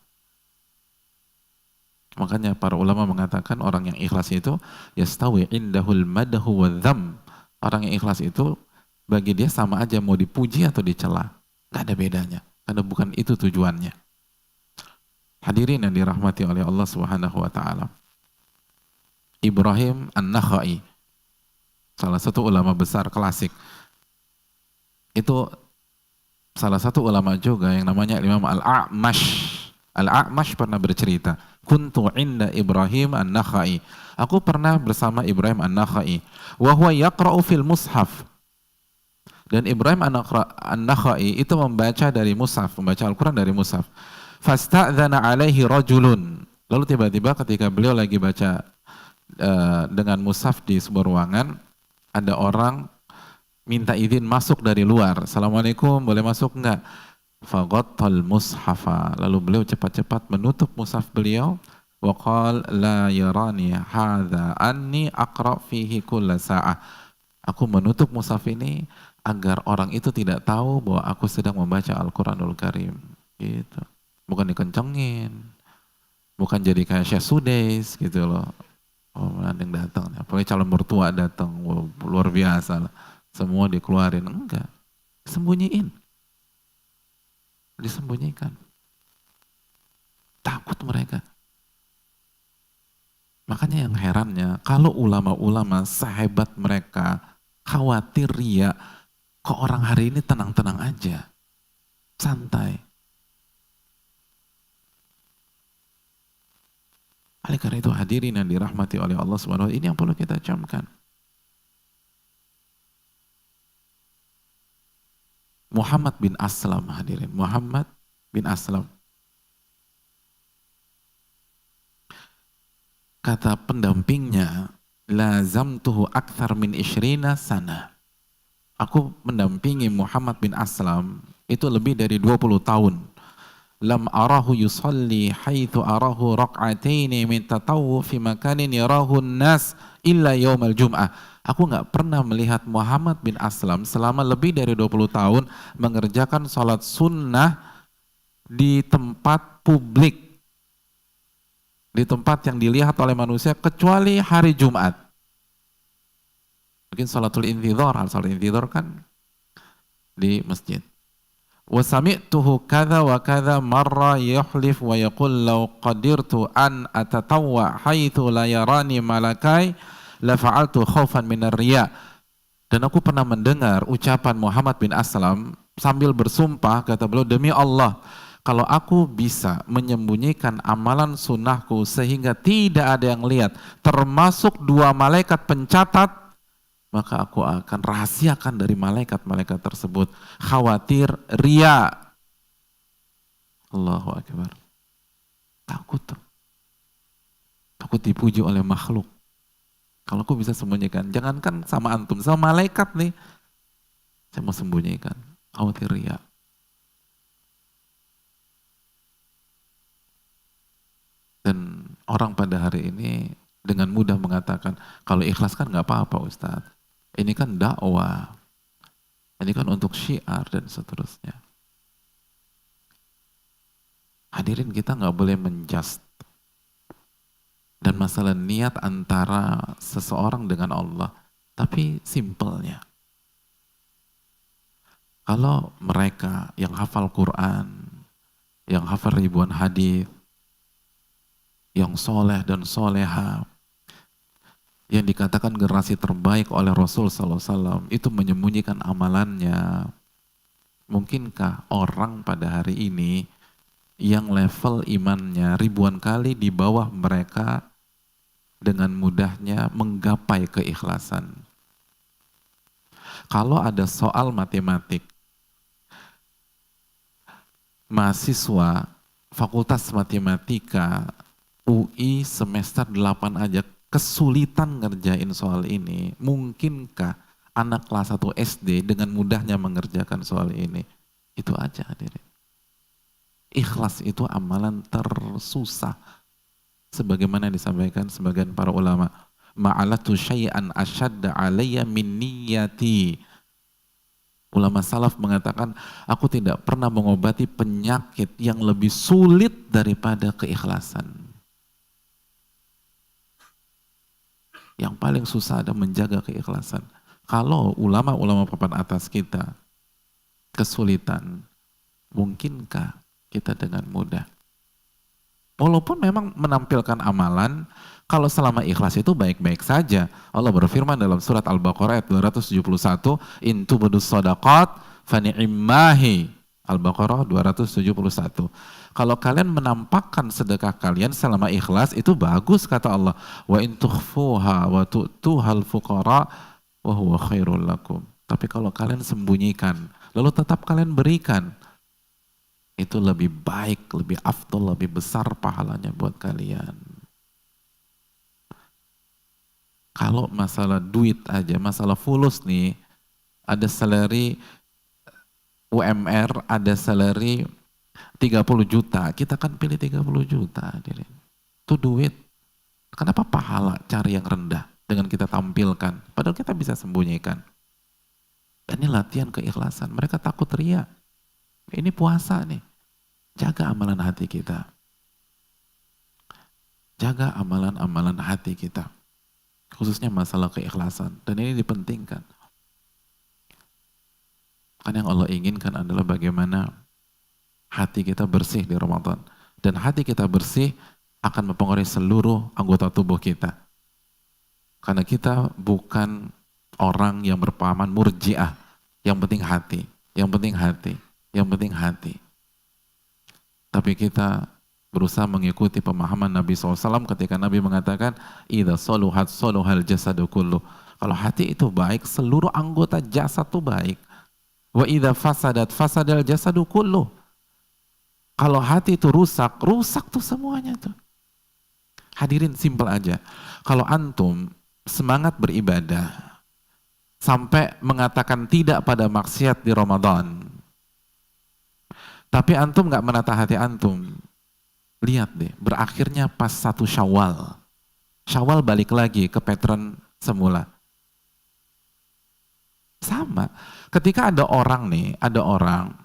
Makanya para ulama mengatakan orang yang ikhlas itu yastawi indahul madahu wa dham. Orang yang ikhlas itu bagi dia sama aja mau dipuji atau dicela. Gak ada bedanya. Karena bukan itu tujuannya. Hadirin yang dirahmati oleh Allah Subhanahu wa taala. Ibrahim An-Nakhai, salah satu ulama besar klasik. Itu salah satu ulama juga yang namanya Imam Al-A'mash. Al-A'mash pernah bercerita, kuntu inda Ibrahim An-Nakhai. Aku pernah bersama Ibrahim An-Nakhai. Wa huwa yaqra'u fil mushaf. Dan Ibrahim An-Nakhai itu membaca dari mushaf, membaca Al-Quran dari mushaf. Fasta'dzana alaihi rajulun. Lalu tiba-tiba ketika beliau lagi baca dengan mushaf di sebuah ruangan, ada orang minta izin masuk dari luar. Assalamualaikum, boleh masuk enggak? Faghattal mushafa, lalu beliau cepat-cepat menutup mushaf beliau. Wa qala la yarani hadza anni aqra fihi kulla sa'ah. Aku menutup mushaf ini agar orang itu tidak tahu bahwa aku sedang membaca Al-Quranul Karim. Gitu. Bukan dikencengin, bukan jadi kayak Syekh Sudais gitu loh. Oh, ada yang datang, apalagi calon mertua datang, wow, luar biasa lah. Semua dikeluarin, enggak, sembunyiin. Disembunyikan. Takut mereka. Makanya yang herannya, kalau ulama-ulama sehebat mereka khawatir ria, kok orang hari ini tenang-tenang aja, santai. Oleh karena itu hadirin yang dirahmati oleh Allah Subhanahu wa taala, ini yang perlu kita camkan. Muhammad bin Aslam, hadirin, Muhammad bin Aslam. Kata pendampingnya, lazamtuhu akthar min 20 sana. Aku mendampingi Muhammad bin Aslam itu lebih dari 20 tahun. Lam arahu yusalli haitsu arahu raq'ataini min tatawwu fi makanin yarahu an-nas illa yaumal jum'ah. Aku nggak pernah melihat Muhammad bin Aslam selama lebih dari 20 tahun mengerjakan sholat sunnah di tempat publik, di tempat yang dilihat oleh manusia, kecuali hari Jumat. Mungkin sholatul intidhar, sholat intidhar kan di masjid. Wa sami'tuhu kadza wa kadza marra yuhlif wa yaqul law qadirtu an atatawwa haitsu la yarani malakai la fa'altu khaufan minar riya. Dan aku pernah mendengar ucapan Muhammad bin Aslam sambil bersumpah, kata beliau, demi Allah, kalau aku bisa menyembunyikan amalan sunnahku sehingga tidak ada yang lihat, termasuk 2 malaikat pencatat, maka aku akan rahasiakan dari malaikat-malaikat tersebut. Khawatir ria. Allahu Akbar. Takut tuh. Takut dipuji oleh makhluk. Kalau aku bisa sembunyikan, jangankan sama antum, sama malaikat nih, saya mau sembunyikan. Khawatir ria. Dan orang pada hari ini dengan mudah mengatakan, kalau ikhlas kan nggak apa-apa Ustadz. Ini kan dakwah. Ini kan untuk syiar dan seterusnya. Hadirin, kita nggak boleh menjust. Dan masalah niat antara seseorang dengan Allah. Tapi simpelnya. Kalau mereka yang hafal Quran, yang hafal ribuan hadis, yang soleh dan soleha, yang dikatakan generasi terbaik oleh Rasul SAW, itu menyembunyikan amalannya. Mungkinkah orang pada hari ini yang level imannya ribuan kali di bawah mereka dengan mudahnya menggapai keikhlasan? Kalau ada soal matematik, mahasiswa Fakultas Matematika UI semester 8 aja kesulitan ngerjain soal ini, mungkinkah anak kelas 1 SD dengan mudahnya mengerjakan soal ini? Itu aja hadirin. Ikhlas itu amalan tersusah. Sebagaimana disampaikan sebagian para ulama, ma'alatu syai'an asyadda alayya min niyati. Ulama salaf mengatakan, aku tidak pernah mengobati penyakit yang lebih sulit daripada keikhlasan. Yang paling susah ada menjaga keikhlasan. Kalau ulama-ulama papan atas kita kesulitan, mungkinkah kita dengan mudah? Walaupun memang menampilkan amalan, kalau selama ikhlas itu baik-baik saja. Allah berfirman dalam surat Al-Baqarah ayat 271, in tubdus shadaqat fa ni'mahi. Al-Baqarah 271. Kalau kalian menampakkan sedekah kalian selama ikhlas, itu bagus kata Allah. Wa in tukhfuha wa tu'tuhal fuqara wa huwa khairul lakum. Tapi kalau kalian sembunyikan, lalu tetap kalian berikan, itu lebih baik, lebih afdol, lebih besar pahalanya buat kalian. Kalau masalah duit aja, masalah fulus nih, ada salary UMR, ada salary 30 juta, kita kan pilih 30 juta. Itu duit. Kenapa pahala cari yang rendah dengan kita tampilkan? Padahal kita bisa sembunyikan. Dan ini latihan keikhlasan. Mereka takut ria. Ini puasa nih. Jaga amalan hati kita. Jaga amalan-amalan hati kita. Khususnya masalah keikhlasan. Dan ini dipentingkan. Kan yang Allah inginkan adalah bagaimana hati kita bersih di Ramadan. Dan hati kita bersih akan mempengaruhi seluruh anggota tubuh kita. Karena kita bukan orang yang berpahaman murjiah. Yang penting hati, yang penting hati, yang penting hati. Tapi kita berusaha mengikuti pemahaman Nabi SAW ketika Nabi mengatakan, idza soluhat soluhal jasadu kullu. Kalau hati itu baik, seluruh anggota jasad itu baik. Wa idza fasadat fasadal jasadu kullu. Kalau hati itu rusak, rusak tuh semuanya tuh. Hadirin, simpel aja. Kalau antum semangat beribadah sampai mengatakan tidak pada maksiat di Ramadan, tapi antum gak menata hati antum, lihat deh, berakhirnya pas 1 Syawal. Syawal balik lagi ke pattern semula. Sama. Ketika ada orang nih, ada orang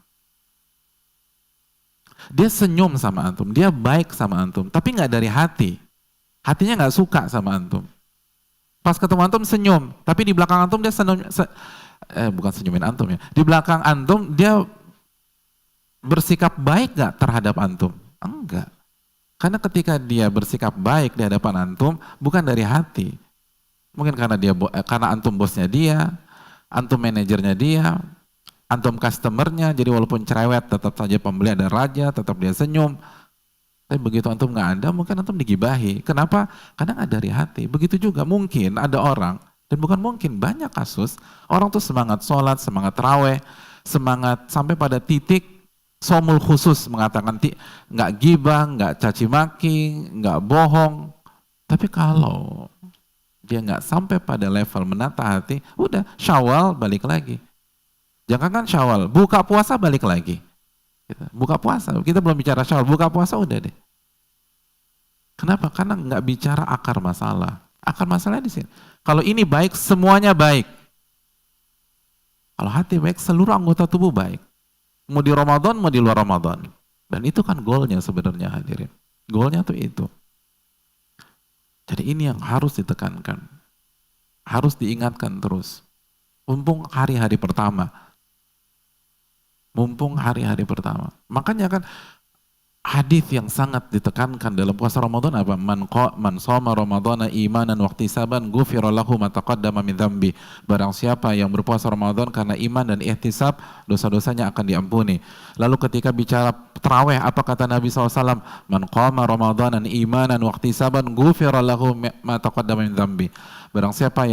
dia senyum sama antum, dia baik sama antum, tapi nggak dari hati. Hatinya nggak suka sama antum. Pas ketemu antum senyum, tapi di belakang antum dia bukan senyumin antum ya. Di belakang antum dia bersikap baik nggak terhadap antum? Enggak. Karena ketika dia bersikap baik di hadapan antum, bukan dari hati. Mungkin karena karena antum bosnya dia, antum manajernya dia, antum customernya, jadi walaupun cerewet tetap saja pembeli ada raja, tetap dia senyum. Tapi begitu antum nggak ada, mungkin antum digibahi. Kenapa? Karena nggak dari hati. Begitu juga mungkin ada orang Dan bukan mungkin, banyak kasus orang tuh semangat sholat, semangat raweh, semangat sampai pada titik somul khusus, mengatakan nggak gibah, nggak caci maki, nggak bohong. Tapi kalau dia nggak sampai pada level menata hati, udah Syawal balik lagi. Jangan kan Syawal, buka puasa balik lagi. Buka puasa, kita belum bicara Syawal, buka puasa udah deh. Kenapa? Karena nggak bicara akar masalah. Akar masalahnya di sini. Kalau ini baik, semuanya baik. Kalau hati baik, seluruh anggota tubuh baik. Mau di Ramadan, mau di luar Ramadan. Dan itu kan goalnya sebenarnya, hadirin. Goalnya tuh itu. Jadi ini yang harus ditekankan. Harus diingatkan terus. Mumpung hari-hari pertama. Makanya kan hadis yang sangat ditekankan dalam puasa Ramadan apa? Man shoma Ramadhana imanan wahtisaban ghufira lahu ma taqaddama min dzambi. Barang siapa yang berpuasa Ramadan karena iman dan ihtisab, dosa-dosanya akan diampuni. Lalu ketika bicara tarawih, apa kata Nabi SAW? Man qama Ramadhanan imanan wahtisaban ghufira lahu ma taqaddama min dzambi. Barang siapa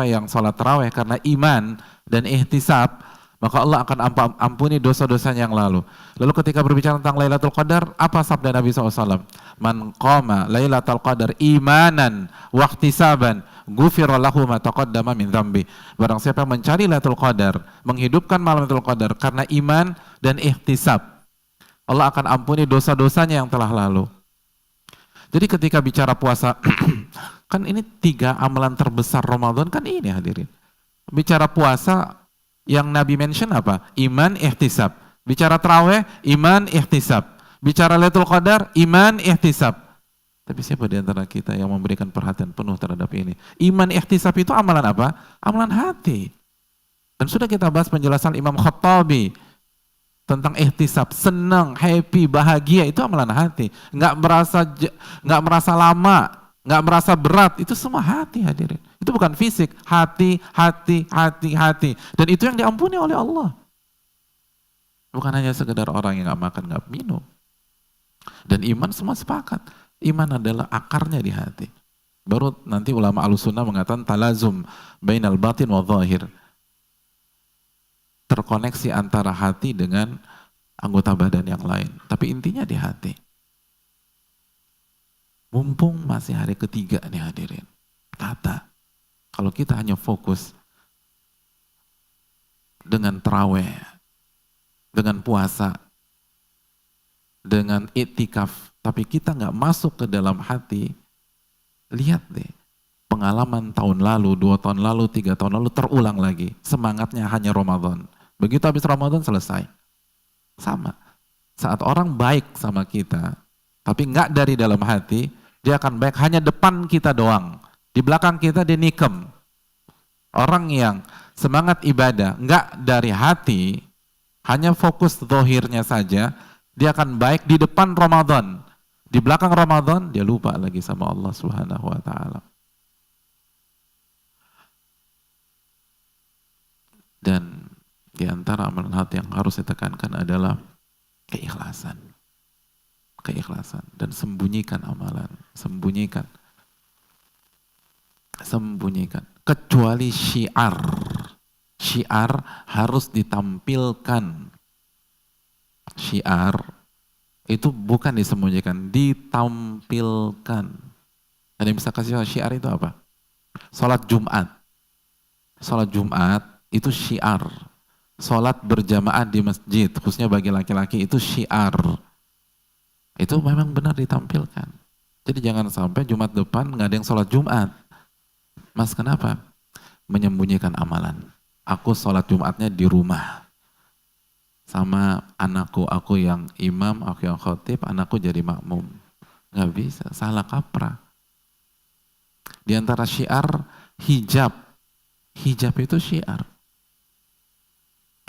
yang salat tarawih karena iman dan ihtisab, maka Allah akan ampuni dosa-dosanya yang lalu. Lalu ketika berbicara tentang Lailatul Qadar, apa sabda Nabi SAW? Man qama Lailatul Qadar imanan wahtisaban ghufira lahu ma taqaddama min dzambi. Barang siapa yang mencari Lailatul Qadar, menghidupkan malam Lailatul Qadar karena iman dan ihtisab, Allah akan ampuni dosa-dosanya yang telah lalu. Jadi ketika bicara puasa, kan ini 3 amalan terbesar Ramadan kan ini, hadirin. Bicara puasa, yang Nabi mention apa? Iman, ihtisab. Bicara tarawih, iman, ihtisab. Bicara Lailatul Qadar, iman, ihtisab. Tapi siapa di antara kita yang memberikan perhatian penuh terhadap ini? Iman, ihtisab itu amalan apa? Amalan hati. Dan sudah kita bahas penjelasan Imam Khattabi tentang ihtisab, senang, happy, bahagia, itu amalan hati. Nggak merasa lama, nggak merasa berat, itu semua hati, hadirin. Itu bukan fisik, hati. Dan itu yang diampuni oleh Allah. Bukan hanya sekedar orang yang nggak makan, nggak minum. Dan iman semua sepakat. Iman adalah akarnya di hati. Baru nanti ulama Ahlussunnah mengatakan talazum bainal batin wa zahir. Terkoneksi antara hati dengan anggota badan yang lain. Tapi intinya di hati. Mumpung masih hari ketiga nih, hadirin. Tata. Kalau kita hanya fokus dengan tarawih, dengan puasa, dengan iktikaf, tapi kita nggak masuk ke dalam hati, lihat deh, pengalaman tahun lalu, 2 tahun lalu, 3 tahun lalu terulang lagi. Semangatnya hanya Ramadan. Begitu habis Ramadan selesai. Sama. Saat orang baik sama kita, tapi nggak dari dalam hati, dia akan baik hanya depan kita doang. Di belakang kita dia nikem. Orang yang semangat ibadah nggak dari hati, hanya fokus zahirnya saja, dia akan baik di depan Ramadan. Di belakang Ramadan dia lupa lagi sama Allah Subhanahu wa taala. Dan di antara amalan hati yang harus ditekankan adalah keikhlasan. Keikhlasan dan sembunyikan amalan, sembunyikan. Kecuali syiar. Syiar harus ditampilkan. Syiar itu bukan disembunyikan, ditampilkan. Ada yang bisa kasih syiar itu apa? Salat Jumat. Salat Jumat itu syiar. Salat berjamaah di masjid, khususnya bagi laki-laki, itu syiar. Itu memang benar ditampilkan. Jadi jangan sampai Jumat depan nggak ada yang sholat Jumat. Mas, kenapa? Menyembunyikan amalan. Aku sholat Jumatnya di rumah. Sama anakku, aku yang imam, aku yang khotib, anakku jadi makmum. Nggak bisa, salah kaprah. Di antara syiar, hijab. Hijab itu syiar.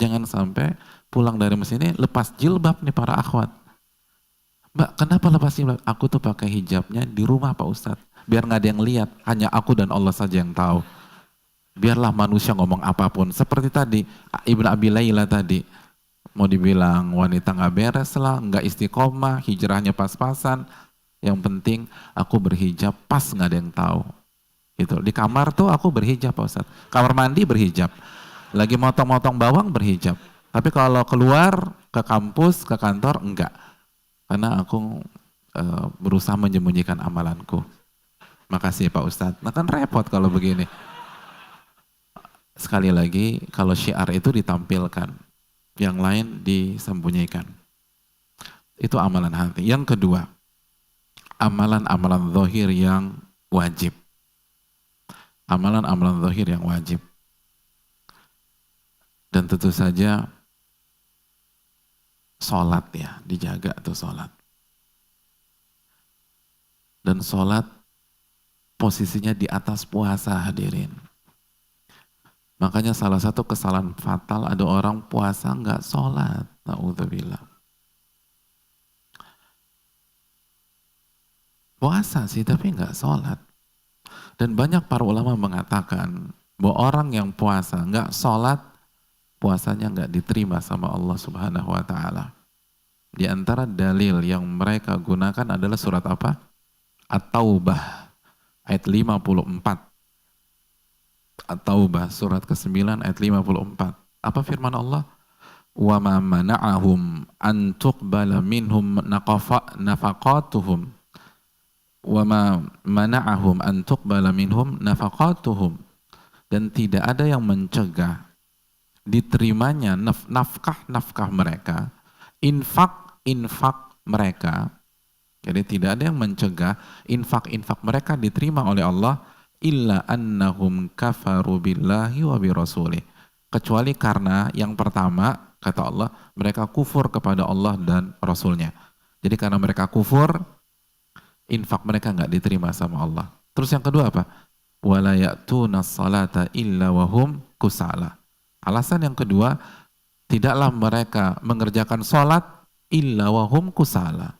Jangan sampai pulang dari masjid ini lepas jilbab nih para akhwat. Mbak, kenapa lepas jilbab? Aku tuh pakai hijabnya di rumah Pak Ustadz. Biar nggak ada yang lihat, hanya aku dan Allah saja yang tahu. Biarlah manusia ngomong apapun. Seperti tadi, Ibnu Abi Layla tadi. Mau dibilang wanita nggak beres lah, nggak istiqomah, hijrahnya pas-pasan. Yang penting aku berhijab pas nggak ada yang tahu. Gitu. Di kamar tuh aku berhijab Pak Ustadz. Kamar mandi berhijab. Lagi motong-motong bawang berhijab. Tapi kalau keluar ke kampus, ke kantor enggak. Karena aku berusaha menyembunyikan amalanku. Makasih Pak Ustadz. Nah kan repot kalau begini. Sekali lagi, kalau syiar itu ditampilkan, yang lain disembunyikan. Itu amalan hati. Yang kedua, amalan-amalan zahir yang wajib. Amalan-amalan zahir yang wajib. Dan tentu saja, sholat ya, dijaga tuh sholat. Dan sholat posisinya di atas puasa hadirin. Makanya salah satu kesalahan fatal ada orang puasa nggak sholat. Na'udzubillah. Puasa sih tapi nggak sholat. Dan banyak para ulama mengatakan bahwa orang yang puasa nggak sholat, puasanya nggak diterima sama Allah Subhanahu Wa Taala. Di antara dalil yang mereka gunakan adalah surat apa? At-Taubah ayat 54. At-Taubah surat ke-9 ayat 54. Apa firman Allah? Wa ma mana'ahum an tuqbala minhum nafaqatuhum wa ma mana'ahum an tuqbala minhum nafaqatuhum, dan tidak ada yang mencegah diterimanya nafkah mereka, infak mereka. Jadi tidak ada yang mencegah infak mereka diterima oleh Allah illa annahum kafaru billahi wa birasulih, kecuali karena yang pertama kata Allah mereka kufur kepada Allah dan Rasulnya. Jadi karena mereka kufur, infak mereka nggak diterima sama Allah. Terus yang kedua apa? Wala ya'tuna salata illa wahum kusala. Alasan yang kedua, tidaklah mereka mengerjakan sholat illa wahum kusala,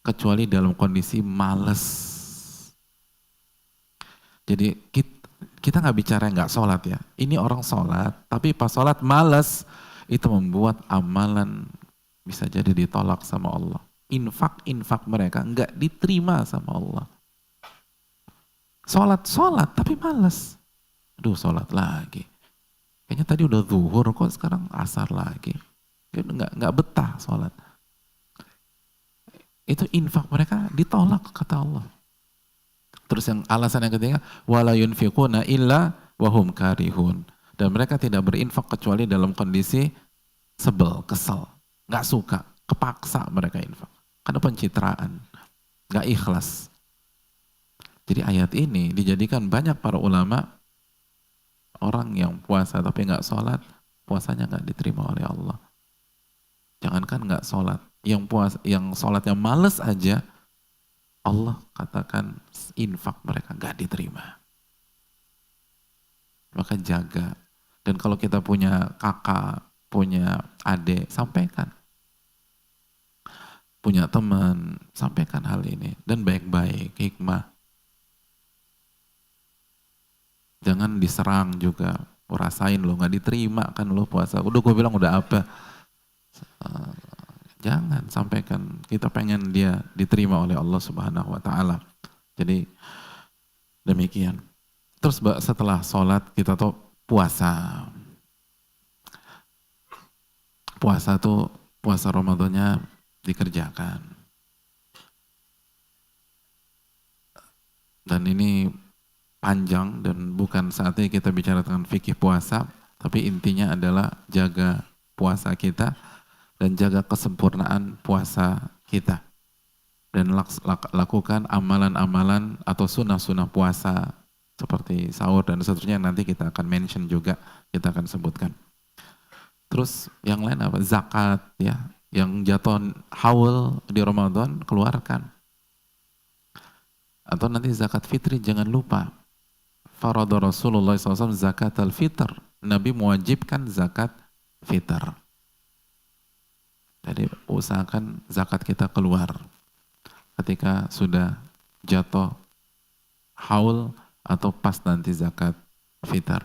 kecuali dalam kondisi malas. Jadi kita nggak bicara nggak sholat ya. Ini orang sholat, tapi pas sholat malas, itu membuat amalan bisa jadi ditolak sama Allah. Infak mereka nggak diterima sama Allah. Sholat, tapi malas. Aduh sholat lagi. Kayaknya tadi udah zuhur kok sekarang asar lagi. Nggak betah sholat. Itu infak mereka ditolak kata Allah. Terus yang alasan yang ketiga, wala yunfiquna illa wahum karihun, dan mereka tidak berinfak kecuali dalam kondisi sebel, kesel, nggak suka, kepaksa mereka infak karena pencitraan, nggak ikhlas. Jadi ayat ini dijadikan banyak para ulama, orang yang puasa tapi nggak sholat, puasanya nggak diterima oleh Allah. Jangankan nggak sholat, yang sholatnya males aja, Allah katakan infak mereka nggak diterima. Maka jaga. Dan kalau kita punya kakak, punya adik, sampaikan. Punya teman, sampaikan hal ini. Dan baik-baik, hikmah. Jangan diserang juga. Rasain lo nggak diterima kan lo puasa. Udah gue bilang udah apa. Jangan sampaikan, kita pengen dia diterima oleh Allah Subhanahu Wa Taala. Jadi demikian. Terus setelah sholat kita tuh puasa. Puasa Ramadannya dikerjakan. Dan ini panjang dan bukan saatnya kita bicara tentang fikih puasa, tapi intinya adalah jaga puasa kita dan jaga kesempurnaan puasa kita. Dan lakukan amalan-amalan atau sunnah-sunnah puasa seperti sahur dan seterusnya, nanti kita akan mention juga, kita akan sebutkan. Terus yang lain apa? Zakat ya, yang jatuh haul di Ramadan keluarkan. Atau nanti zakat fitri jangan lupa. Farada Rasulullah SAW zakat al-fitr. Nabi mewajibkan zakat fitr. Jadi usahakan zakat kita keluar ketika sudah jatuh haul atau pas nanti zakat fitr.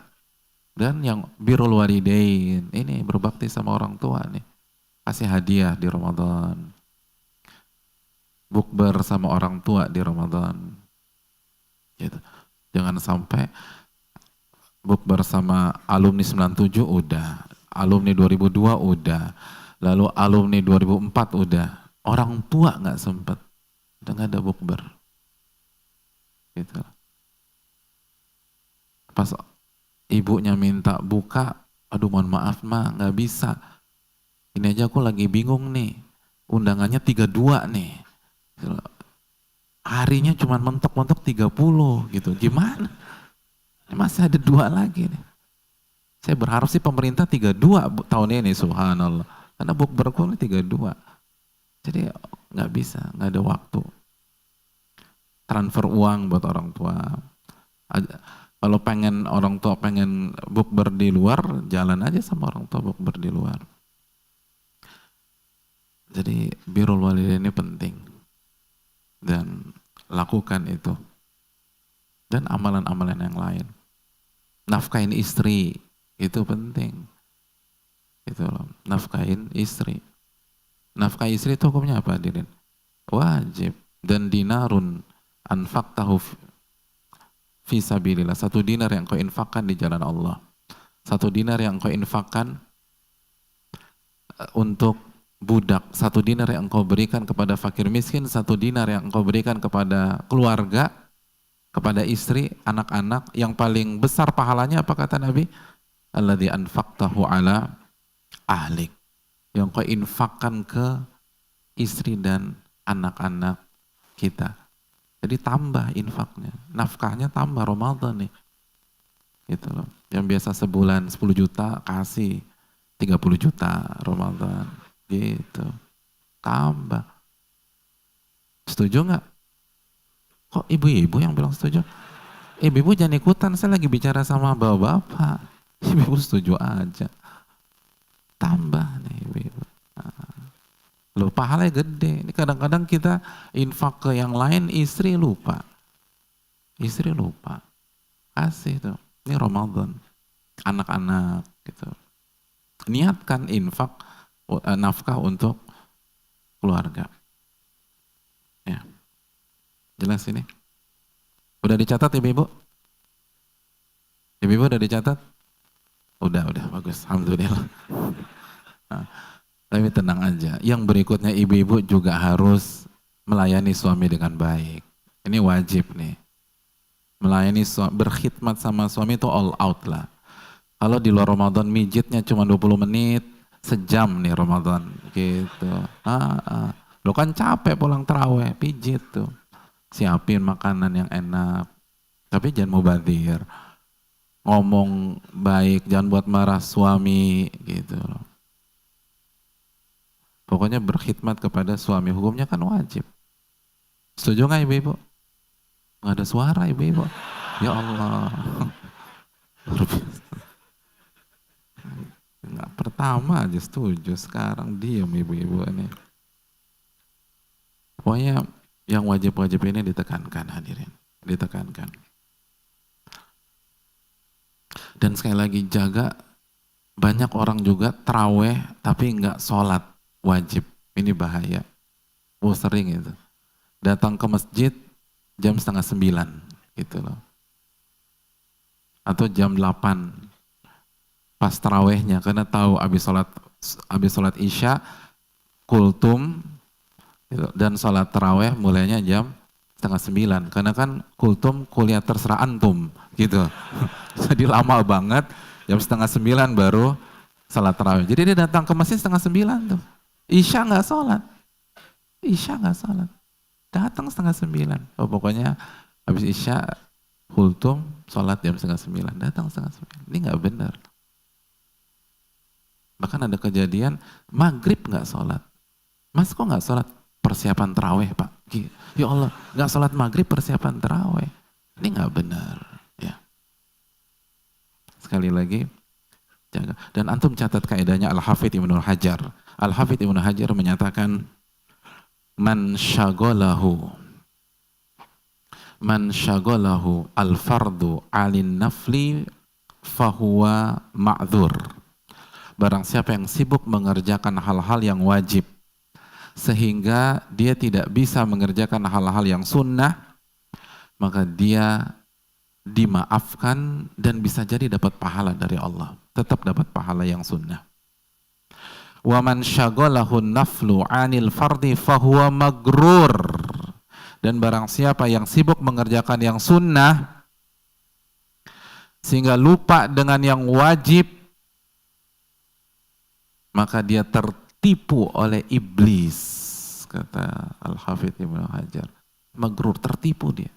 Dan yang birrul walidain, ini berbakti sama orang tua nih. Kasih hadiah di Ramadan. Bukber sama orang tua di Ramadan. Gitu. Jangan sampai bukber sama alumni 97 udah, alumni 2002 udah, lalu alumni 2004 udah, orang tua nggak sempet, udah nggak ada bukber, gitu. Pas ibunya minta buka, aduh mohon maaf mah nggak bisa, ini aja aku lagi bingung nih, undangannya 32 nih, harinya cuma mentok-mentok 30 gitu, gimana? Masih ada 2 lagi nih. Saya berharap sih pemerintah 32 tahun ini, subhanallah. Karena bukberku ini 32. Jadi nggak bisa, nggak ada waktu. Transfer uang buat orang tua. Kalau pengen orang tua pengen bukber di luar, jalan aja sama orang tua bukber di luar. Jadi birrul walidain ini penting. Dan lakukan itu. Dan amalan-amalan yang lain. Nafkahin istri, itu penting. Itu loh, nafkahin istri. Nafkah istri itu hukumnya apa, hadirin? Wajib. Dan dinarun anfaqtahu fi sabilillah. 1 dinar yang kau infakkan di jalan Allah. 1 dinar yang kau infakkan untuk budak. 1 dinar yang kau berikan kepada fakir miskin. 1 dinar yang kau berikan kepada keluarga, kepada istri, anak-anak. Yang paling besar pahalanya apa kata Nabi? Alladzi anfaqtahu ala ahlik. Yang kau infakkan ke istri dan anak-anak kita. Jadi tambah infaknya, nafkahnya tambah Ramadan nih. Gitu loh. Yang biasa sebulan 10 juta kasih 30 juta Ramadan. Gitu. Tambah. Setuju nggak? Kok ibu-ibu yang bilang setuju? Ibu-ibu jangan ikutan, saya lagi bicara sama bapak-bapak. Ibu-ibu setuju aja. Tambah nih ibu-ibu. Loh pahalanya gede. Ini kadang-kadang kita infak ke yang lain, istri lupa. Istri lupa. Kasih tuh. Ini Ramadan. Anak-anak gitu. Niatkan infak, nafkah untuk keluarga. Ya. Jelas ini? Udah dicatat ibu-ibu? Ibu-ibu udah dicatat? Udah bagus. Alhamdulillah. Nah, tapi tenang aja, yang berikutnya ibu-ibu juga harus melayani suami dengan baik. Ini wajib nih. Melayani suami, berkhidmat sama suami itu all out lah. Kalau di luar Ramadan mijitnya cuma 20 menit, sejam nih Ramadan gitu. Lo kan capek pulang taraweh, pijit tuh. Siapin makanan yang enak. Tapi jangan mubadzir. Ngomong baik, jangan buat marah suami gitu loh. Pokoknya berkhidmat kepada suami, hukumnya kan wajib. Setuju nggak ibu-ibu? Nggak ada suara ibu-ibu. Ya Allah. Nggak, pertama aja setuju, sekarang diam ibu-ibu ini. Pokoknya yang wajib-wajib ini ditekankan hadirin. Ditekankan. Dan sekali lagi jaga, banyak orang juga taraweh tapi nggak sholat wajib, ini bahaya. Sering itu. Datang ke masjid jam 8:30 gitu loh. Atau jam 8 pas tarawehnya, karena tahu habis sholat isya kultum gitu, dan sholat taraweh mulainya jam 8:30, karena kan kultum kuliah terserah antum gitu. Jadi lama banget, jam 8:30 baru sholat taraweh. Jadi dia datang ke masjid 8:30 tuh. Isya nggak sholat, datang 8:30. Oh, pokoknya habis isya kultum sholat jam 8:30, datang 8:30. Ini nggak benar. Bahkan ada kejadian maghrib nggak sholat. Mas kok nggak sholat? Persiapan taraweh pak. Ya Allah, nggak sholat maghrib persiapan taraweh. Ini nggak benar. Ya. Sekali lagi jaga. Dan antum catat kaidahnya Al-Hafidz Ibnu Hajar. Al-Hafidz Ibnu Hajar menyatakan man syaghalahu al-fardu 'alin nafli fahuwa ma'dzur. Barang siapa yang sibuk mengerjakan hal-hal yang wajib sehingga dia tidak bisa mengerjakan hal-hal yang sunnah, maka dia dimaafkan dan bisa jadi dapat pahala dari Allah. Tetap dapat pahala yang sunnah. Wa man syaghalahu naflu 'anil fardi fahuwa magrur. Dan barang siapa yang sibuk mengerjakan yang sunnah sehingga lupa dengan yang wajib, maka dia tertipu oleh iblis, kata Al-Hafidz Ibnu Hajar. Magrur, tertipu dia.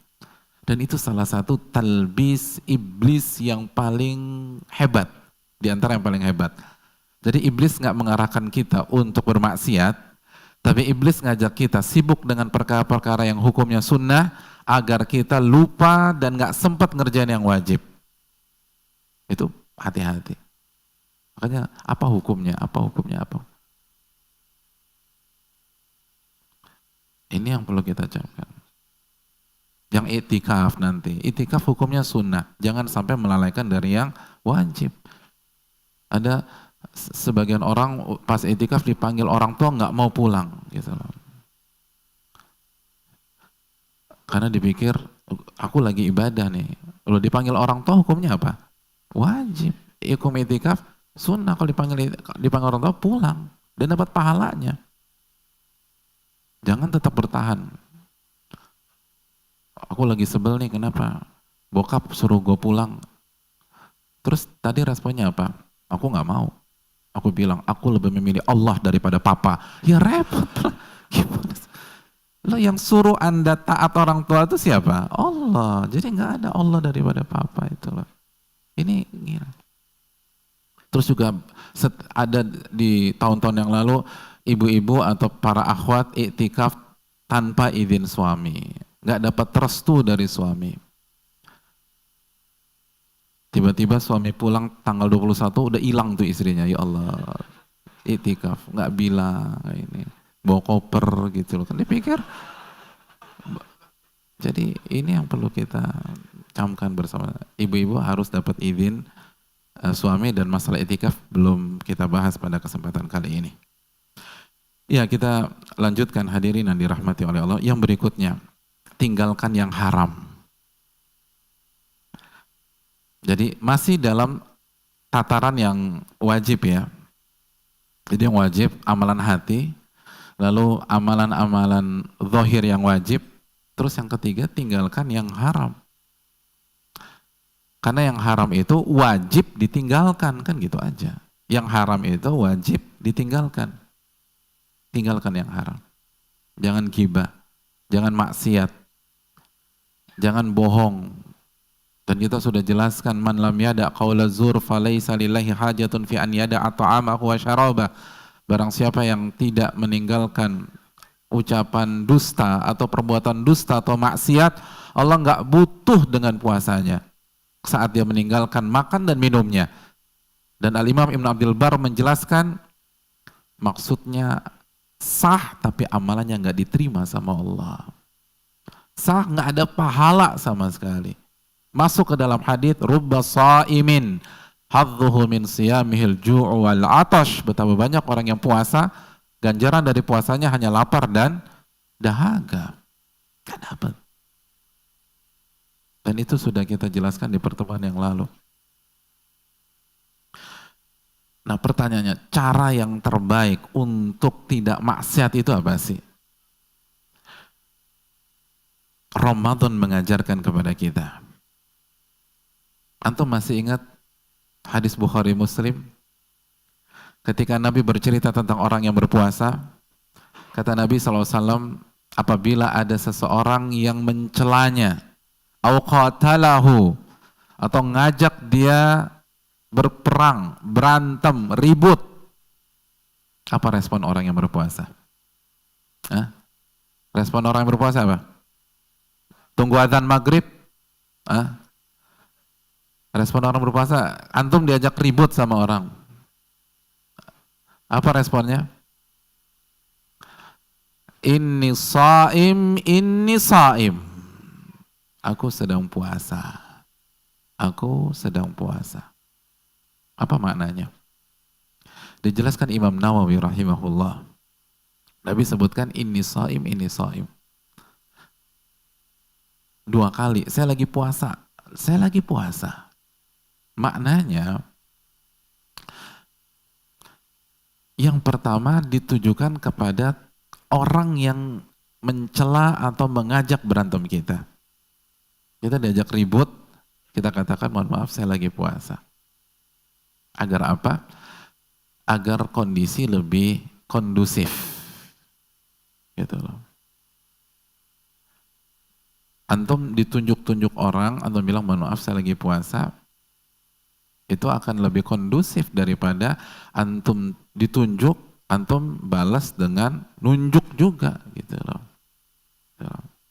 Dan itu salah satu talbis iblis yang paling hebat, di antara yang paling hebat. Jadi iblis nggak mengarahkan kita untuk bermaksiat, tapi iblis ngajak kita sibuk dengan perkara-perkara yang hukumnya sunnah agar kita lupa dan nggak sempat ngerjain yang wajib. Itu hati-hati. Makanya apa hukumnya? Apa hukumnya? Apa? Ini yang perlu kita camkan. Yang itikaf nanti, itikaf hukumnya sunnah, jangan sampai melalaikan dari yang wajib. Ada sebagian orang pas itikaf dipanggil orang tua nggak mau pulang gitu loh. Karena dipikir aku lagi ibadah nih. Kalau dipanggil orang tua hukumnya apa? Wajib. Hukum itikaf sunnah, kalau dipanggil orang tua pulang dan dapat pahalanya. Jangan tetap bertahan. Aku lagi sebel nih, kenapa? Bokap suruh gue pulang. Terus tadi responnya apa? Aku nggak mau. Aku bilang, aku lebih memilih Allah daripada papa. Ya repot. Gimana? Lo yang suruh Anda taat orang tua itu siapa? Allah. Jadi nggak ada Allah daripada papa itu loh. Ini gila. Terus juga ada di tahun-tahun yang lalu ibu-ibu atau para akhwat iktikaf tanpa izin suami. Nggak dapat restu dari suami. Tiba-tiba suami pulang tanggal 21 udah hilang tuh istrinya, ya Allah. Iktikaf, nggak bilang ini, bawa koper gitu loh. Kan dipikir. Jadi ini yang perlu kita camkan bersama. Ibu-ibu harus dapat izin suami, dan masalah iktikaf belum kita bahas pada kesempatan kali ini. Ya, kita lanjutkan hadirin yang dirahmati oleh Allah. Yang berikutnya, tinggalkan yang haram. Jadi masih dalam tataran yang wajib ya. Jadi yang wajib amalan hati, lalu amalan-amalan zahir yang wajib, terus yang ketiga tinggalkan yang haram. Karena yang haram itu wajib ditinggalkan, kan gitu aja. Yang haram itu wajib ditinggalkan. Tinggalkan yang haram. Jangan ghibah, jangan maksiat, jangan bohong. Dan kita sudah jelaskan, man lam yada qaula zur falaysa lillahi hajatun fi an yada ta'amahu wa syarabah. Barang siapa yang tidak meninggalkan ucapan dusta atau perbuatan dusta atau maksiat, Allah nggak butuh dengan puasanya saat dia meninggalkan makan dan minumnya. Dan Al-Imam Ibn Abdul Bar menjelaskan, maksudnya sah tapi amalannya nggak diterima sama Allah. Sah, nggak ada pahala sama sekali. Masuk ke dalam hadits, rubba shaimin hadzuhu min siyamihil ju'u wal atash. Betapa banyak orang yang puasa, ganjaran dari puasanya hanya lapar dan dahaga. Kan dapat. Dan itu sudah kita jelaskan di pertemuan yang lalu. Nah, pertanyaannya, cara yang terbaik untuk tidak maksiat itu apa sih? Ramadan mengajarkan kepada kita. Antum masih ingat hadis Bukhari Muslim? Ketika Nabi bercerita tentang orang yang berpuasa, kata Nabi SAW, apabila ada seseorang yang mencelanya, au qatalahu, atau ngajak dia berperang, berantem, ribut, apa respon orang yang berpuasa? Hah? Respon orang yang berpuasa apa? Tunggu adzan maghrib? Hah? Respon orang berpuasa, antum diajak ribut sama orang. Apa responnya? Inni saim. Aku sedang puasa. Aku sedang puasa. Apa maknanya? Dijelaskan Imam Nawawi rahimahullah. Nabi sebutkan inni saim. 2 kali, saya lagi puasa. saya lagi puasa. Maknanya yang pertama ditujukan kepada orang yang mencela atau mengajak berantem kita. Kita diajak ribut, kita katakan mohon maaf saya lagi puasa. Agar apa? Agar kondisi lebih kondusif. Gitu loh. Antum ditunjuk-tunjuk orang, antum bilang mohon maaf saya lagi puasa, itu akan lebih kondusif daripada antum ditunjuk, antum balas dengan nunjuk juga gitu loh.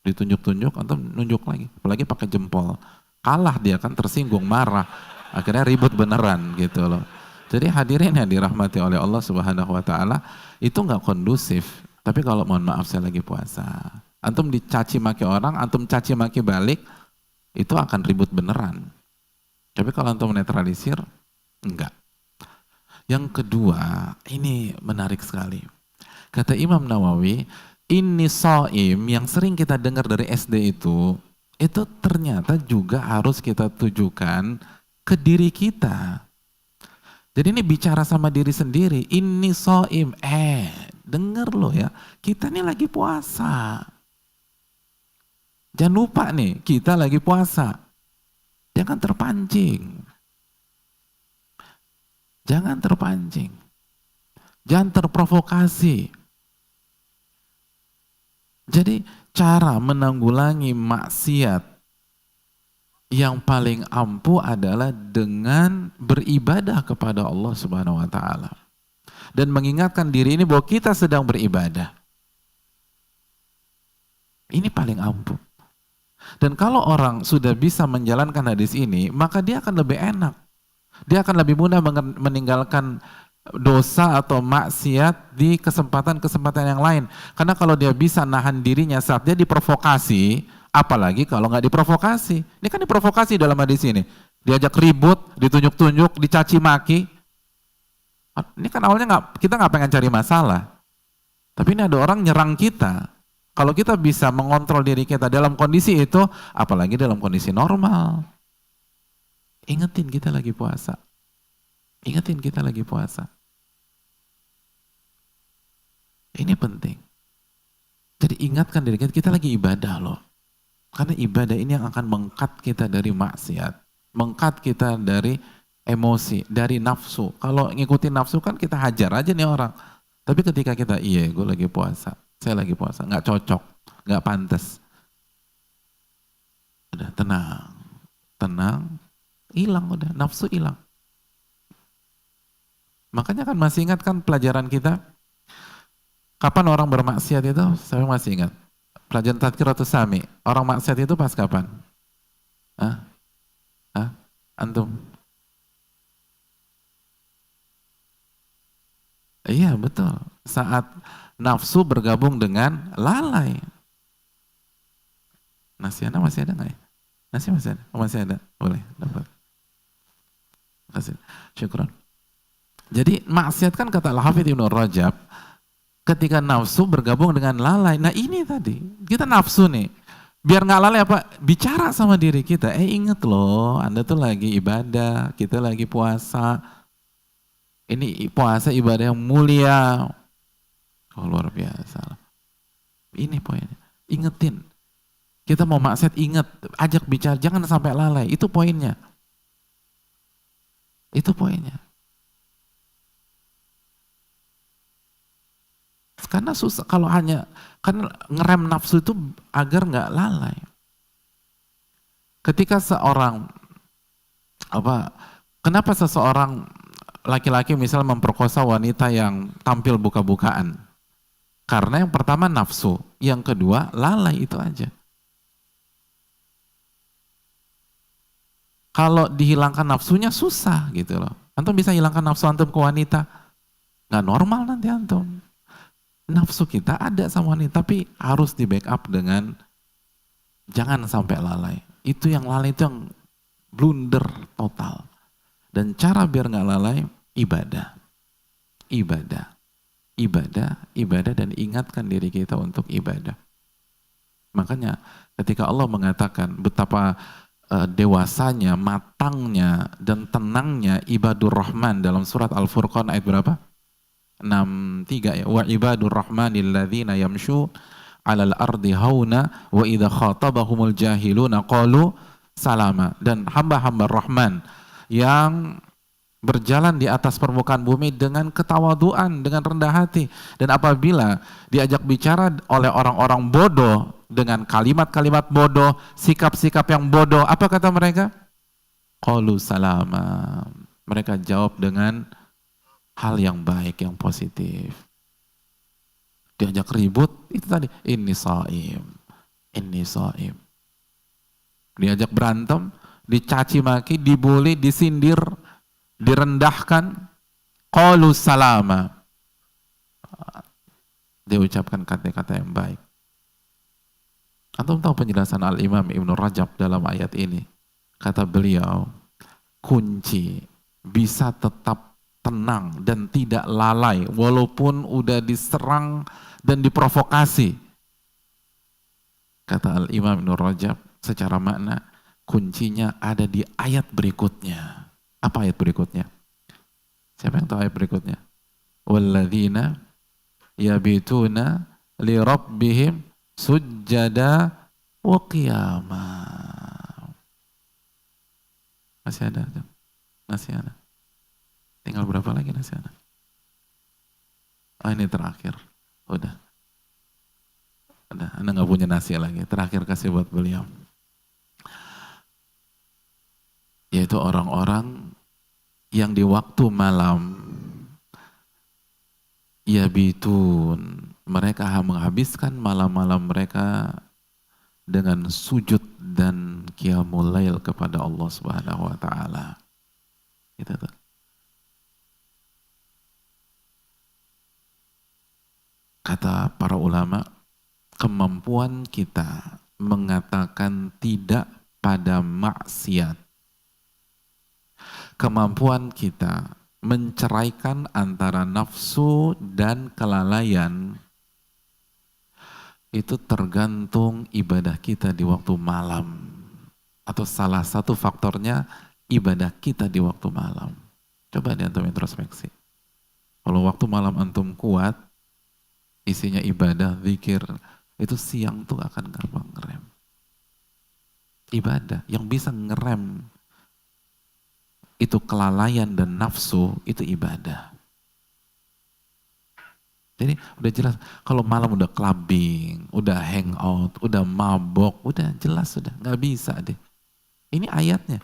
Ditunjuk-tunjuk, antum nunjuk lagi, apalagi pakai jempol. Kalah dia kan, tersinggung, marah, akhirnya ribut beneran gitu loh. Jadi hadirin yang dirahmati oleh Allah Subhanahu wa taala, itu nggak kondusif. Tapi kalau mohon maaf saya lagi puasa, antum dicaci maki orang, antum caci maki balik, itu akan ribut beneran. Tapi kalau antum netralisir, enggak. Yang kedua, ini menarik sekali. Kata Imam Nawawi, ini shaim yang sering kita dengar dari SD itu ternyata juga harus kita tujukan ke diri kita. Jadi ini bicara sama diri sendiri, ini shaim, denger loh ya, kita ini lagi puasa. Jangan lupa nih, kita lagi puasa. Jangan terpancing. Jangan terpancing. Jangan terprovokasi. Jadi cara menanggulangi maksiat yang paling ampuh adalah dengan beribadah kepada Allah Subhanahu wa taala. Dan mengingatkan diri ini bahwa kita sedang beribadah. Ini paling ampuh. Dan kalau orang sudah bisa menjalankan hadis ini, maka dia akan lebih enak. Dia akan lebih mudah meninggalkan dosa atau maksiat di kesempatan-kesempatan yang lain. Karena kalau dia bisa nahan dirinya saat dia diprovokasi, apalagi kalau nggak diprovokasi. Ini kan diprovokasi dalam hadis ini. Diajak ribut, ditunjuk-tunjuk, dicaci maki. Ini kan awalnya kita nggak pengen cari masalah. Tapi ini ada orang nyerang kita. Kalau kita bisa mengontrol diri kita dalam kondisi itu, apalagi dalam kondisi normal. Ingetin kita lagi puasa. Ingetin kita lagi puasa. Ini penting. Jadi ingatkan diri kita lagi ibadah loh. Karena ibadah ini yang akan mengkat kita dari maksiat. Mengkat kita dari emosi, dari nafsu. Kalau ngikutin nafsu kan kita hajar aja nih orang. Tapi ketika kita, gue lagi puasa. Saya lagi puasa, nggak cocok, nggak pantas. Udah tenang, hilang udah, nafsu hilang. Makanya kan masih ingat kan pelajaran kita, kapan orang bermaksiat itu, saya masih ingat. Pelajaran Tadkiratus Sami, orang maksiat itu pas kapan? Antum? Iya betul, saat nafsu bergabung dengan lalai. Nasi Anda masih ada nggak ya? Nasi masih ada? Oh, masih ada, boleh dapat. Kasih, syukran. Jadi maksiat kan kata Al-Hafidz Ibnu Rajab, ketika nafsu bergabung dengan lalai. Nah ini tadi, kita nafsu nih. Biar nggak lalai apa? Bicara sama diri kita. Inget loh, Anda tuh lagi ibadah, kita lagi puasa. Ini puasa ibadah yang mulia. Oh, luar biasa. Ini poinnya. Ingetin. Kita mau maksiat, inget. Ajak bicara, jangan sampai lalai. Itu poinnya. Itu poinnya. Karena susah kalau hanya kan ngerem nafsu itu agar nggak lalai. Ketika kenapa seseorang laki-laki misalnya memperkosa wanita yang tampil buka-bukaan? Karena yang pertama nafsu, yang kedua lalai, itu aja. Kalau dihilangkan nafsunya susah gitu loh. Antum bisa hilangkan nafsu antum ke wanita, nggak normal nanti antum. Nafsu kita ada sama wanita, tapi harus di backup dengan jangan sampai lalai. Itu yang lalai itu yang blunder total. Dan cara biar nggak lalai, ibadah. Ibadah dan ingatkan diri kita untuk ibadah. Makanya ketika Allah mengatakan betapa dewasanya, matangnya, dan tenangnya ibadur rahman dalam surat Al-Furqan ayat berapa? 63 ya. Wa ibadur rahmanil ladzina yamshu 'alal ardi hauna wa idza khatabahumul jahiluna qalu salama. Dan hamba-hamba Rahman yang berjalan di atas permukaan bumi dengan ketawaduan, dengan rendah hati. Dan apabila diajak bicara oleh orang-orang bodoh dengan kalimat-kalimat bodoh, sikap-sikap yang bodoh, apa kata mereka? Qalu salama. Mereka jawab dengan hal yang baik, yang positif. Diajak ribut, itu tadi, inni shaim, inni shaim. Diajak berantem, dicaci maki, dibully, disindir, direndahkan, qalu salama. Dia ucapkan kata-kata yang baik. Antum tahu penjelasan Al-Imam Ibnu Rajab dalam ayat ini? Kata beliau, kunci bisa tetap tenang dan tidak lalai walaupun udah diserang dan diprovokasi. Kata Al-Imam Ibnu Rajab secara makna, kuncinya ada di ayat berikutnya. Apa ayat berikutnya? Siapa yang tahu ayat berikutnya? Walladzina yabituna li rabbihim sujjada wa qiyama. Masih ada? Masih ada. Tinggal berapa lagi masih ada? Oh, ini terakhir. Udah. Anda nggak punya nasi lagi. Terakhir kasih buat beliau. Yaitu orang-orang yang di waktu malam yabitun, mereka menghabiskan malam-malam mereka dengan sujud dan qiyamul lail kepada Allah Subhanahu wa taala. Itu tuh. Kata para ulama, kemampuan kita mengatakan tidak pada maksiat, kemampuan kita menceraikan antara nafsu dan kelalaian, itu tergantung ibadah kita di waktu malam. Atau salah satu faktornya ibadah kita di waktu malam. Coba di antum introspeksi. Kalau waktu malam antum kuat, isinya ibadah, zikir, itu siang tuh akan gampang ngerem. Ibadah yang bisa ngerem itu kelalaian dan nafsu, itu ibadah. Jadi udah jelas, kalau malam udah clubbing, udah hangout, udah mabok, udah jelas sudah, nggak bisa deh. Ini ayatnya.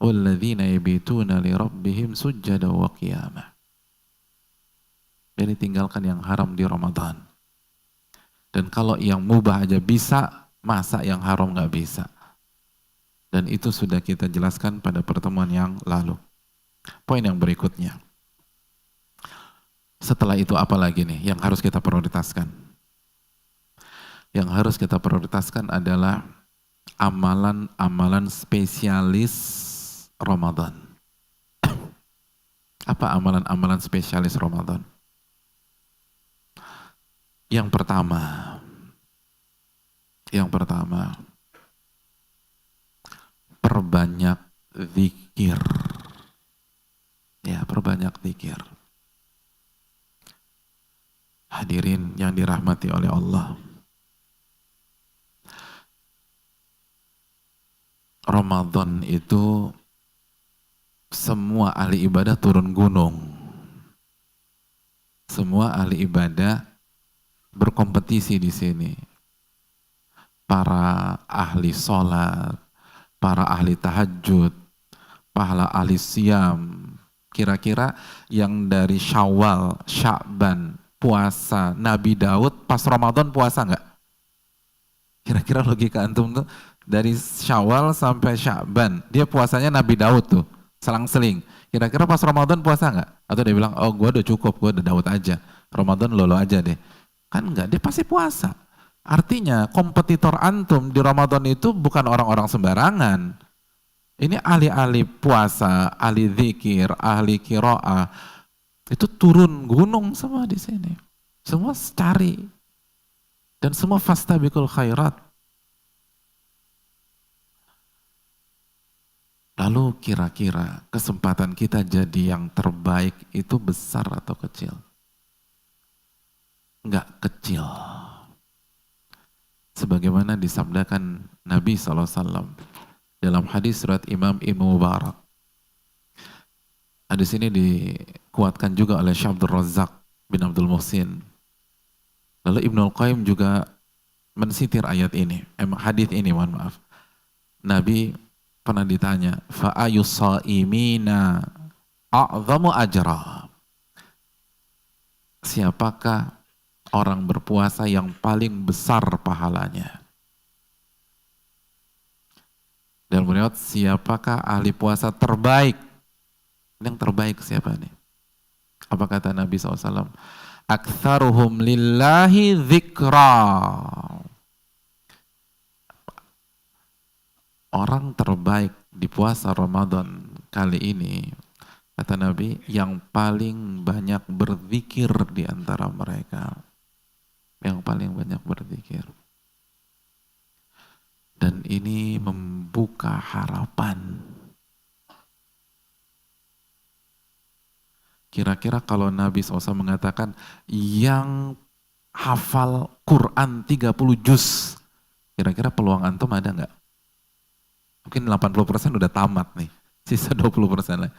Walladzina yabituna li rabbihim sujjada wa qiyamah. Jadi tinggalkan yang haram di Ramadan. Dan kalau yang mubah aja bisa, masa yang haram nggak bisa? Dan itu sudah kita jelaskan pada pertemuan yang lalu. Poin yang berikutnya. Setelah itu apa lagi nih yang harus kita prioritaskan? Yang harus kita prioritaskan adalah amalan-amalan spesialis Ramadan. Apa amalan-amalan spesialis Ramadan? Yang pertama, perbanyak zikir. Ya, perbanyak zikir. Hadirin yang dirahmati oleh Allah. Ramadan itu semua ahli ibadah turun gunung. Semua ahli ibadah berkompetisi di sini. Para ahli sholat, para ahli tahajud, para ahli siam. Kira-kira yang dari Syawal, Sya'ban, puasa Nabi Daud, pas Ramadan puasa nggak? Kira-kira logika antum tuh, dari Syawal sampai Sya'ban, dia puasanya Nabi Daud tuh, selang-seling. Kira-kira pas Ramadan puasa nggak? Atau dia bilang, oh gue udah cukup, gue udah Daud aja, Ramadan lolo aja deh. Kan enggak, dia pasti puasa. Artinya kompetitor antum di Ramadan itu bukan orang-orang sembarangan. Ini ahli-ahli puasa, ahli zikir, ahli qiraah. Itu turun gunung semua di sini. Semua cari. Dan semua fastabiqul khairat. Lalu kira-kira kesempatan kita jadi yang terbaik itu besar atau kecil? Enggak kecil. Sebagaimana disabdakan Nabi SAW dalam hadis surat Imam Ibnu Mubarak. Hadis ini dikuatkan juga oleh Syekh Abdul Razak bin Abdul Muhsin. Lalu Ibnu Qayyim juga mensitir ayat ini, hadis ini, mohon maaf. Nabi pernah ditanya, fa ayus shaimina a'zamu ajra. Siapakah orang berpuasa yang paling besar pahalanya? Dan menurut siapakah ahli puasa terbaik? Yang terbaik siapa nih? Apa kata Nabi SAW? Aktsaruhum lillahi dzikra. Orang terbaik di puasa Ramadan kali ini, kata Nabi, yang paling banyak berzikir di antara mereka. Yang paling banyak berzikir. Dan ini membuka harapan. Kira-kira kalau Nabi SAW mengatakan yang hafal Quran 30 juz, kira-kira peluang antum ada nggak? Mungkin 80% udah tamat nih, sisa 20% lah.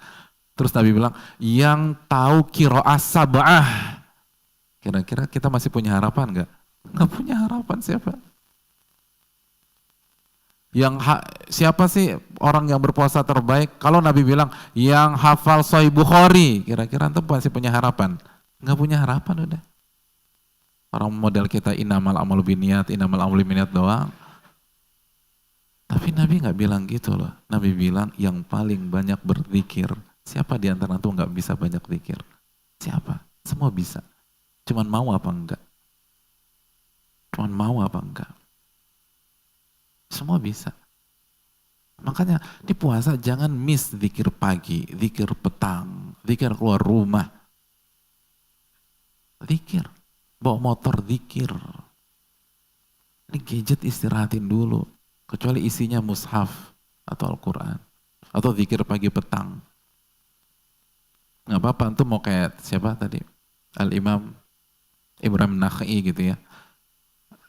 Terus Nabi bilang, yang tahu qiraah sab'ah, kira-kira kita masih punya harapan nggak? Nggak punya harapan siapa? Siapa sih orang yang berpuasa terbaik? Kalau Nabi bilang yang hafal Sahih Bukhari, kira-kira antum masih punya harapan? Nggak punya harapan udah. Orang model kita innamal amalu binniyat, innamal amalu binniyat doang. Tapi Nabi nggak bilang gitu loh. Nabi bilang yang paling banyak berzikir. Siapa di antara antum nggak bisa banyak zikir? Siapa? Semua bisa. Cuman mau apa enggak? Cuman mau apa enggak? Semua bisa. Makanya di puasa jangan miss zikir pagi, zikir petang, zikir keluar rumah. Zikir. Bawa motor zikir. Ini gadget istirahatin dulu. Kecuali isinya mushaf atau Al-Quran. Atau zikir pagi petang. Nggak apa-apa, antum mau kayak siapa tadi? Al-Imam Ibrahim Nakhai gitu ya.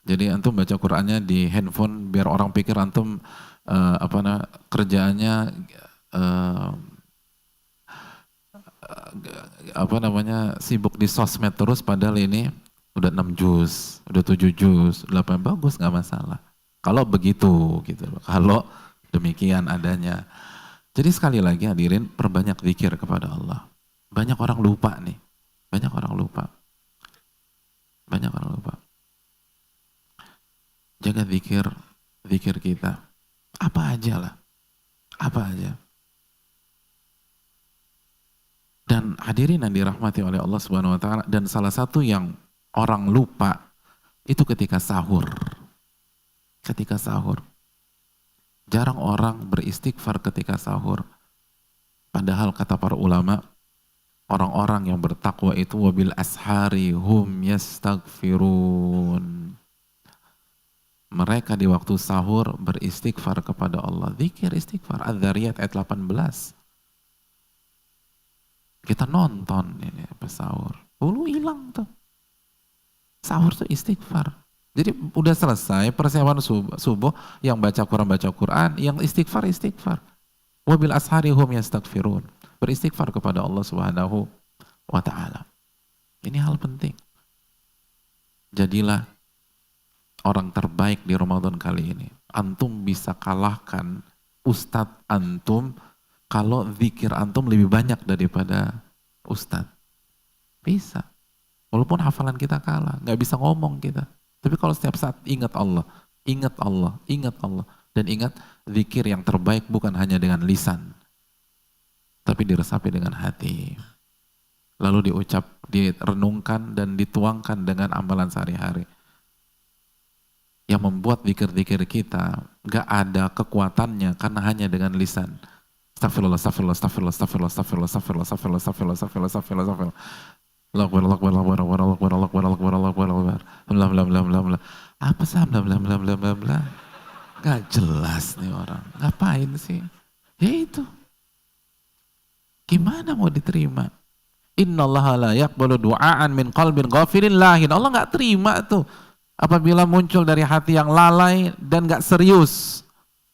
Jadi antum baca Qur'annya di handphone biar orang pikir antum kerjaannya sibuk di sosmed terus, padahal ini udah 6 juz, udah 7 juz, 8, bagus, nggak masalah. Kalau begitu gitu loh. Kalau demikian adanya. Jadi sekali lagi hadirin, perbanyak zikir kepada Allah. Banyak orang lupa nih. Banyak orang lupa. Banyak orang lupa. Jaga zikir kita. Apa aja lah. Apa aja. Dan hadirin yang dirahmati oleh Allah Subhanahu wa taala, dan salah satu yang orang lupa itu ketika sahur. Ketika sahur. Jarang orang beristighfar ketika sahur. Padahal kata para ulama, orang-orang yang bertakwa itu wabil ashari hum yastaghfirun. Mereka di waktu sahur beristighfar kepada Allah. Zikir istighfar. Adz-Dzariyat ayat 18. Kita nonton ini pas sahur. Dulu hilang tuh. Sahur tuh istighfar. Jadi udah selesai persiapan subuh, yang baca Quran, yang istighfar. Wabil ashari hum yastaghfirun. Beristighfar kepada Allah Subhanahu wa taala. Ini hal penting. Jadilah orang terbaik di Ramadan kali ini. Antum bisa kalahkan ustadz antum kalau zikir antum lebih banyak daripada ustadz. Bisa. Walaupun hafalan kita kalah, nggak bisa ngomong kita. Tapi kalau setiap saat ingat Allah, ingat Allah, ingat Allah. Dan ingat zikir yang terbaik bukan hanya dengan lisan, tapi diresapi dengan hati. Lalu direnungkan dan dituangkan dengan amalan sehari-hari. Yang membuat zikir-zikir kita gak ada kekuatannya karena hanya dengan lisan. Astagfirullah, astagfirullah, astagfirullah, astagfirullah, astagfirullah, astagfirullah, astagfirullah, astagfirullah, astagfirullah, astagfirullah. Allah Akbar, Allah Akbar, Allah Akbar, Allah Akbar, Allah Akbar, Allah Akbar, Allah Akbar, Allah Akbar. Apa sih bla bla bla bla bla bla? Gak jelas nih orang. Ngapain sih? Ya itu. Gimana mau diterima? Innallaha la yaqbalu du'aan min qalbin ghafilin lahin. Allah nggak terima tuh apabila muncul dari hati yang lalai dan nggak serius.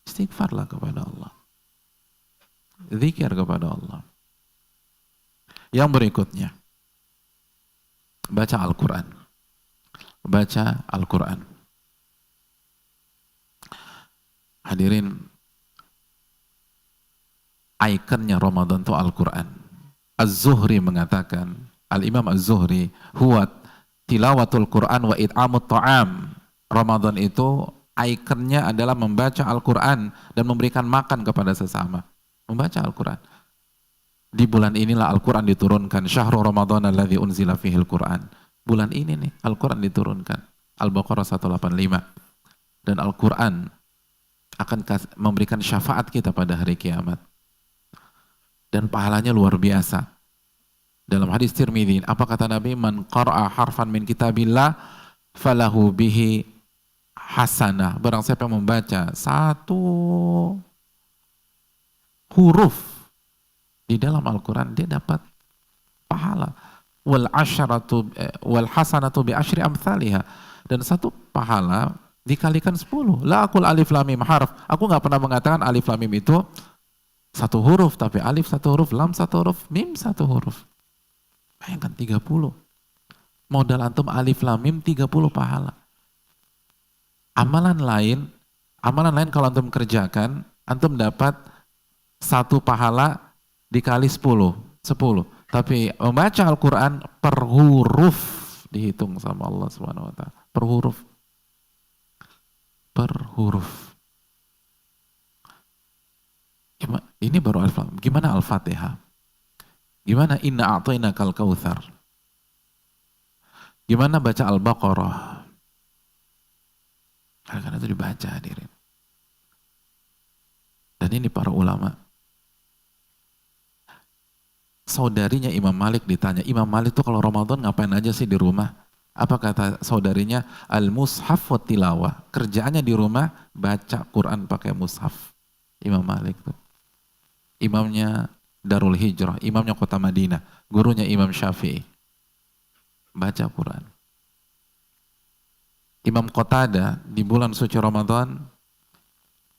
Istighfarlah kepada Allah. Zikir kepada Allah. Yang berikutnya, baca Al-Quran. Baca Al-Quran. Hadirin, ikonnya Ramadan itu Al-Quran. Az-Zuhri mengatakan, Al-Imam Az-Zuhri, huwa tilawatul Quran wa it'amut ta'am. Ramadan itu ikonnya adalah membaca Al-Quran dan memberikan makan kepada sesama. Membaca Al-Quran. Di bulan inilah Al-Quran diturunkan. Syahrul Ramadan alladzi unzila fihil Quran. Bulan ini nih Al-Quran diturunkan. Al-Baqarah 185. Dan Al-Quran akan memberikan syafaat kita pada hari kiamat. Dan pahalanya luar biasa. Dalam hadis Tirmidzi, apa kata Nabi? Man qara'a harfan min kitabillah falahu bihi hasanah. Barang siapa yang membaca satu huruf di dalam Al-Quran, dia dapat pahala. Wal hasanatu bi asyri amthaliha. Dan satu pahala dikalikan 10. La aqul alif lam mim harf. Aku nggak pernah mengatakan alif lam mim itu satu huruf, tapi alif satu huruf, lam satu huruf, mim satu huruf. Bayangkan 30. Modal antum alif lam mim 30 pahala. Amalan lain kalau antum kerjakan, antum dapat satu pahala dikali 10. Tapi membaca Al-Quran per huruf dihitung sama Allah Subhanahu wa taala. Per huruf. Ini baru Al-Fatihah. Gimana Al-Fatihah? Gimana inna a'tainakal kautsar? Gimana baca Al-Baqarah? Karena itu dibaca, hadirin. Dan ini para ulama. Saudarinya Imam Malik ditanya, Imam Malik tuh kalau Ramadan ngapain aja sih di rumah? Apa kata saudarinya? Al-mushaf wa tilawah. Kerjaannya di rumah baca Quran pakai mushaf. Imam Malik tuh. Imamnya Darul Hijrah, imamnya kota Madinah, gurunya Imam Syafi'i. Baca Quran. Imam Qatadah di bulan suci Ramadan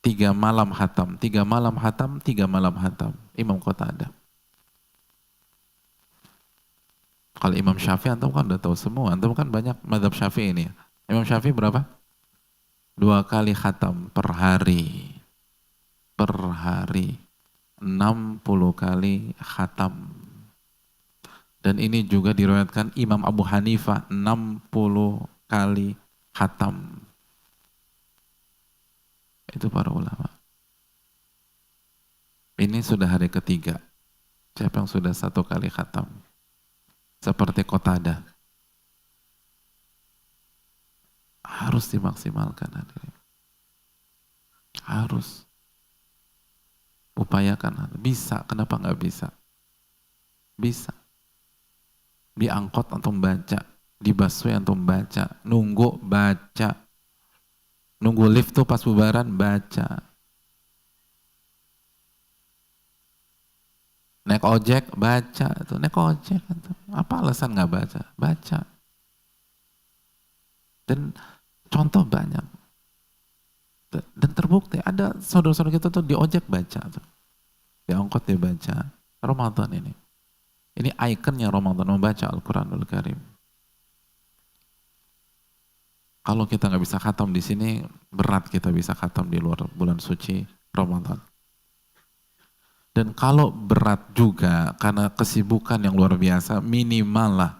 3 malam hatam. Imam Qatadah. Kalau Imam Syafi'i antum kan udah tahu semua, antum kan banyak mazhab Syafi'i ini. Imam Syafi'i berapa? 2 kali khatam per hari. 60 kali khatam. Dan ini juga diriwayatkan Imam Abu Hanifah 60 kali khatam. Itu para ulama. Ini sudah hari ketiga. Siapa yang sudah 1 kali khatam? Seperti Qatadah. Harus dimaksimalkan, hadirin. Harus. Upayakan. Bisa, kenapa nggak bisa? Bisa. Di angkot antum baca, di busway antum baca, nunggu baca, nunggu lift tuh pas bubaran baca, naik ojek baca, tuh naik ojek, apa alasan nggak baca? Baca. Dan contoh banyak. Dan terbukti ada saudara-saudara kita tuh di ojek baca tuh. Di angkot dia baca. Ramadan ini. Ini ikonnya Ramadan, membaca Al-Quranul Karim. Kalau kita nggak bisa khatam di sini, berat kita bisa khatam di luar bulan suci Ramadan. Dan kalau berat juga karena kesibukan yang luar biasa, minimal lah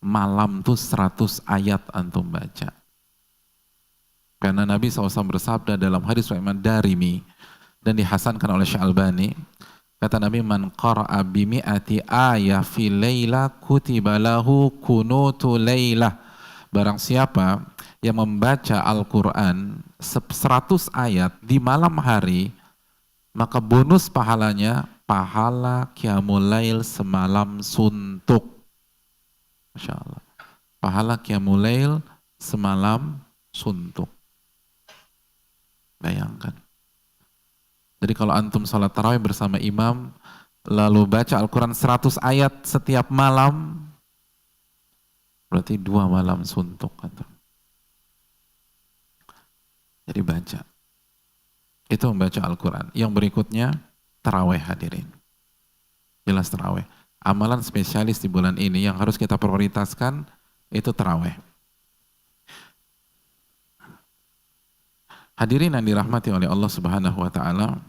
malam tuh 100 ayat antum baca. Karena Nabi SAW bersabda dalam hadis Sulaiman Darimi dan dihasankan oleh Syalbani, kata Nabi, man qara'a bimi'ati ayah fi layla kutiba lahu kunutu laylah. Barang siapa yang membaca Al-Quran 100 ayat di malam hari, maka bonus pahalanya pahala qiyamul lail semalam suntuk. Masya Allah. Pahala qiyamul lail semalam suntuk. Bayangkan. Jadi kalau antum sholat tarawih bersama imam, lalu baca Al-Quran 100 ayat setiap malam, berarti 2 malam suntuk. Jadi baca. Itu membaca Al-Quran. Yang berikutnya, tarawih hadirin. Jelas tarawih. Amalan spesialis di bulan ini yang harus kita prioritaskan, itu tarawih. Hadirin yang dirahmati oleh Allah Subhanahu wa Ta'ala,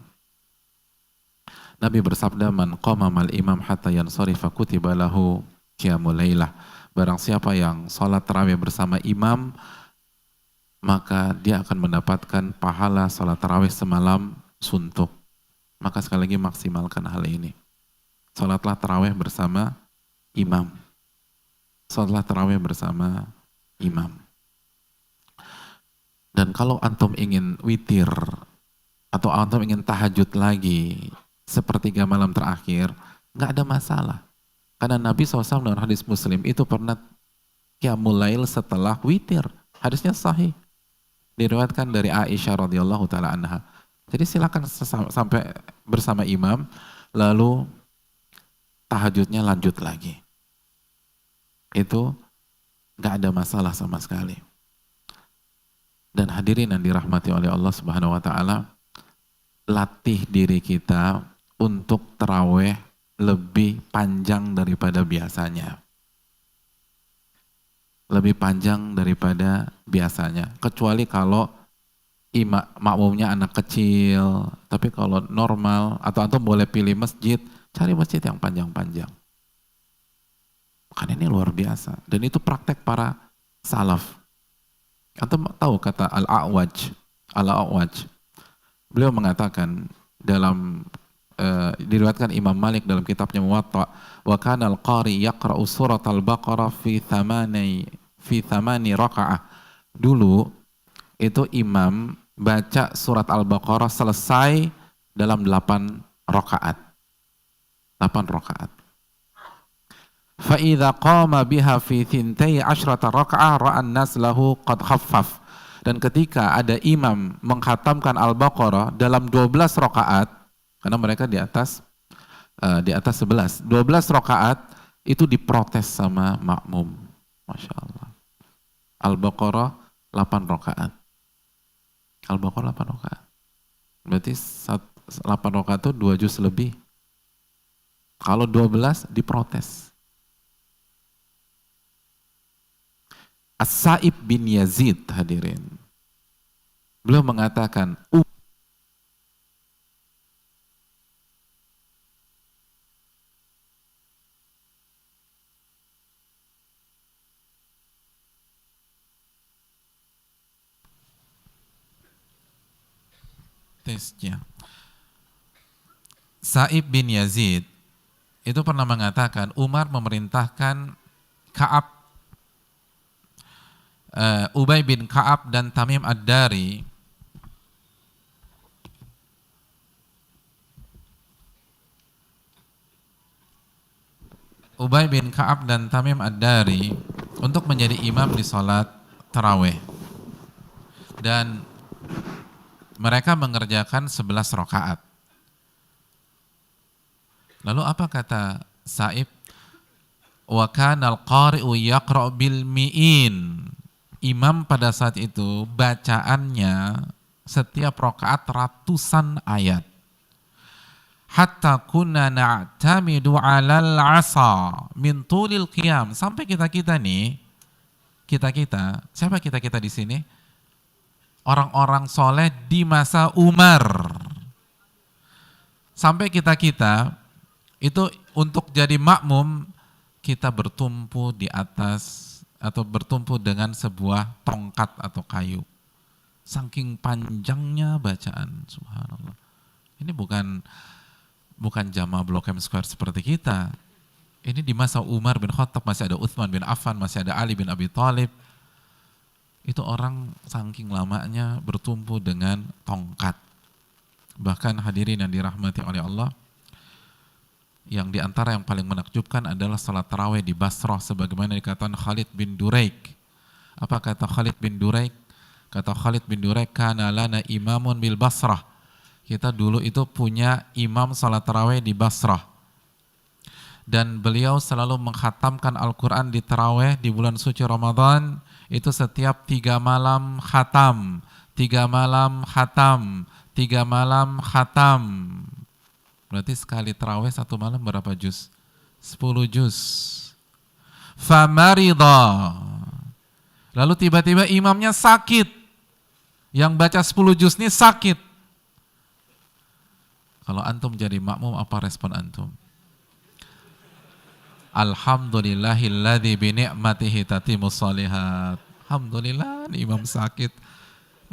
Nabi bersabda, man qama mal imam hatta yansarifa kutiba lahu qiyamul lailah. Barang siapa yang salat tarawih bersama imam, maka dia akan mendapatkan pahala salat tarawih semalam suntuk. Maka sekali lagi maksimalkan hal ini. Salatlah tarawih bersama imam. Salatlah tarawih bersama imam. Dan kalau antum ingin witir atau antum ingin tahajud lagi sepertiga malam terakhir, nggak ada masalah. Karena Nabi SAW dalam hadis Muslim itu pernah qiyamul lail setelah witir. Hadisnya sahih. Diriwayatkan dari Aisyah radhiyallahu taala anha. Jadi silakan sampai bersama imam, lalu tahajudnya lanjut lagi. Itu nggak ada masalah sama sekali. Dan hadirin yang dirahmati oleh Allah Subhanahu wa Ta'ala, latih diri kita untuk tarawih lebih panjang daripada biasanya. Lebih panjang daripada biasanya. Kecuali kalau makmumnya anak kecil. Tapi kalau normal, atau antum boleh pilih masjid, cari masjid yang panjang-panjang. Kan ini luar biasa. Dan itu praktek para salaf. Antum tahu kata Al-A'waj. Al-A'waj. Beliau mengatakan dalam diriwayatkan Imam Malik dalam kitabnya Muwatta, wa kana al-qari yaqra'u surat al-Baqarah fi thamani raka'ah. Dulu itu imam baca surat Al-Baqarah selesai dalam 8 rakaat. 8 rakaat. Fa idza qama biha fi 12 raka'ah ra'an nas lahu qad khaffaf. Dan ketika ada imam mengkhatamkan Al-Baqarah dalam 12 rakaat, karena mereka di atas 11, 12 rakaat itu diprotes sama makmum. Masya Allah. Al-Baqarah 8 rakaat. Al-Baqarah 8 rakaat. Berarti 8 rakaat itu 2 juz lebih. Kalau 12 diprotes. As-Sa'ib bin Yazid hadirin. Beliau mengatakan, tesnya. Sa'ib bin Yazid itu pernah mengatakan Umar memerintahkan Ubay bin Ka'ab dan Tamim Ad-Dari untuk menjadi imam di salat tarawih, dan mereka mengerjakan 11 rakaat. Lalu apa kata Sa'ib? Wa kana al-qari'u yaqra' bil mi'in. Imam pada saat itu bacaannya setiap rakaat ratusan ayat. Hatta kunna na'tamidu 'alal 'asa min tulil qiyam. Sampai kita-kita nih, siapa kita-kita di sini? Orang-orang soleh di masa Umar. Sampai kita-kita itu untuk jadi makmum, kita bertumpu di atas atau bertumpu dengan sebuah tongkat atau kayu. Saking panjangnya bacaan, subhanallah. Ini bukan jamaah Blok M Square seperti kita. Ini di masa Umar bin Khattab, masih ada Utsman bin Affan, masih ada Ali bin Abi Thalib. Itu orang saking lamanya bertumpu dengan tongkat. Bahkan hadirin yang dirahmati oleh Allah, yang diantara yang paling menakjubkan adalah salat tarawih di Basrah, sebagaimana dikatakan Khalid bin Duraik. Apa kata Khalid bin Duraik? Kata Khalid bin Duraik, kana lana imamun bil Basrah. Kita dulu itu punya imam salat tarawih di Basrah. Dan beliau selalu mengkhatamkan Al-Quran di tarawih di bulan suci Ramadan. Itu setiap 3 malam khatam. 3 malam khatam. 3 malam khatam. Berarti sekali tarawih 1 malam berapa juz? 10 juz. Famarida. Lalu tiba-tiba imamnya sakit. Yang baca 10 juz ini sakit. Kalau antum jadi makmum, apa respon antum? Alhamdulillahilladzi bini'matihi tatimmus shalihat. Alhamdulillah, imam sakit.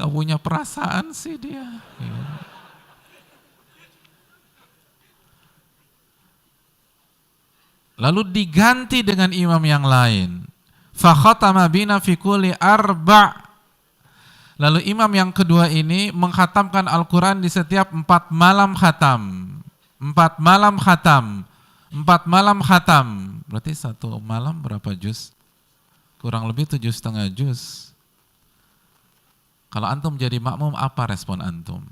Gak punya perasaan sih dia. Lalu diganti dengan imam yang lain. Fa khatama bina fi kulli arba'. Lalu imam yang kedua ini mengkhatamkan Al-Quran di setiap 4 malam khatam. 4 malam khatam. 4 malam khatam. Berarti 1 malam berapa juz? Kurang lebih 7,5 juz. Kalau antum jadi makmum, apa respon antum?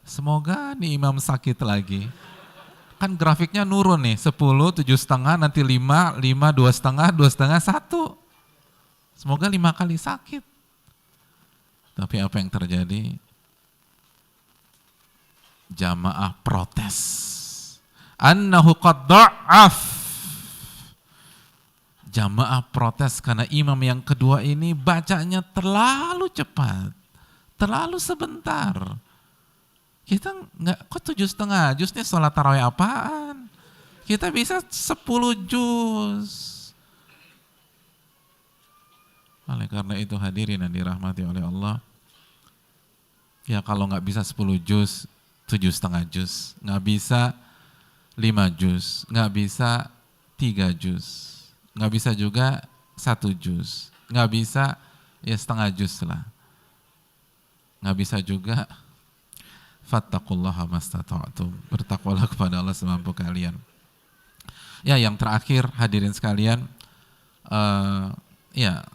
Semoga nih imam sakit lagi. Kan grafiknya nurun nih, 10, 7,5, nanti 5, 5, 2,5, 2,5, 1. Semoga 5 kali sakit. Tapi apa yang terjadi? Jamaah protes. Annahu qad da'af. Jamaah protes karena imam yang kedua ini bacanya terlalu cepat. Terlalu sebentar. Kita enggak, kok 7,5 juz nih sholat tarawih apaan? Kita bisa 10 juz. Oleh karena itu hadirin yang dirahmati oleh Allah, ya kalau nggak bisa 10 juz, 7,5 juz, nggak bisa 5 juz, nggak bisa 3 juz, nggak bisa juga 1 juz, nggak bisa ya setengah juz lah, nggak bisa juga fattaqullaha mastata'tum, bertakwalah kepada Allah semampu kalian. Ya yang terakhir hadirin sekalian, ya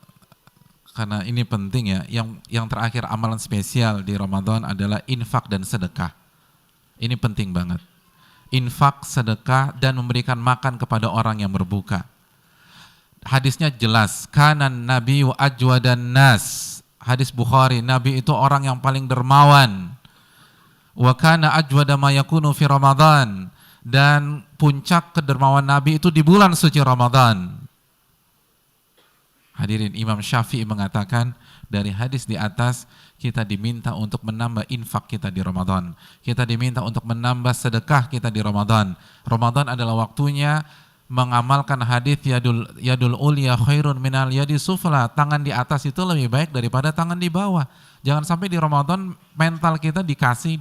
karena ini penting ya, yang terakhir amalan spesial di Ramadan adalah infak dan sedekah. Ini penting banget. Infak, sedekah, dan memberikan makan kepada orang yang berbuka. Hadisnya jelas, kanan Nabi wa ajwadan nas. Hadis Bukhari, Nabi itu orang yang paling dermawan. Wa kana ajwada ma yakunu fi Ramadan. Dan puncak kedermawan Nabi itu di bulan suci Ramadan. Hadirin, Imam Syafi'i mengatakan dari hadis di atas kita diminta untuk menambah infak kita di Ramadan. Kita diminta untuk menambah sedekah kita di Ramadan. Ramadan adalah waktunya mengamalkan hadis yadul ulya khairun minal yadi sufla. Tangan di atas itu lebih baik daripada tangan di bawah. Jangan sampai di Ramadan mental kita dikasih.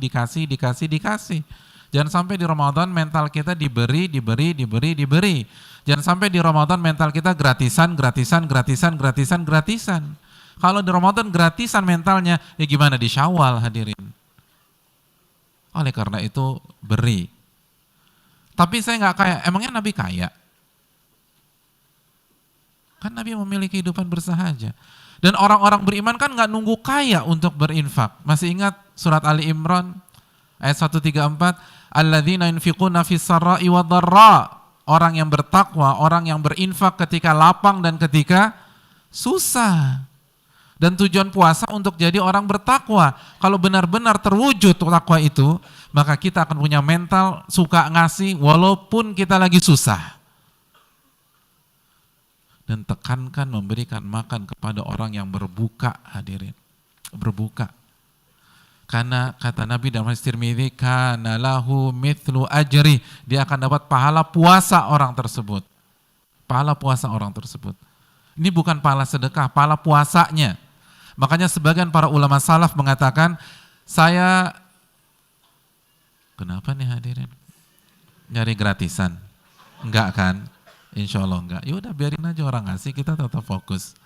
Jangan sampai di Ramadan mental kita diberi. Jangan sampai di Ramadan mental kita gratisan. Kalau di Ramadan gratisan mentalnya, ya gimana di Syawal hadirin? Oleh karena itu beri. Tapi saya nggak kaya, emangnya Nabi kaya? Kan Nabi memiliki kehidupan bersahaja. Dan orang-orang beriman kan nggak nunggu kaya untuk berinfak. Masih ingat surat Ali Imran ayat 134? Alladzina yunfiquna fis sarra'i wad dharra. Orang yang bertakwa, orang yang berinfak ketika lapang dan ketika susah. Dan tujuan puasa untuk jadi orang bertakwa. Kalau benar-benar terwujud takwa itu, maka kita akan punya mental suka ngasih walaupun kita lagi susah. Dan tekankan memberikan makan kepada orang yang berbuka, hadirin. Berbuka. Karena kata Nabi dalam hadis Tirmidzi, kana lahu mithlu ajri, dia akan dapat pahala puasa orang tersebut. Pahala puasa orang tersebut. Ini bukan pahala sedekah, pahala puasanya. Makanya sebagian para ulama salaf mengatakan, kenapa nih hadirin? Nyari gratisan? Enggak kan? Insya Allah enggak. Ya udah biarin aja orang ngasih, kita tetap fokus.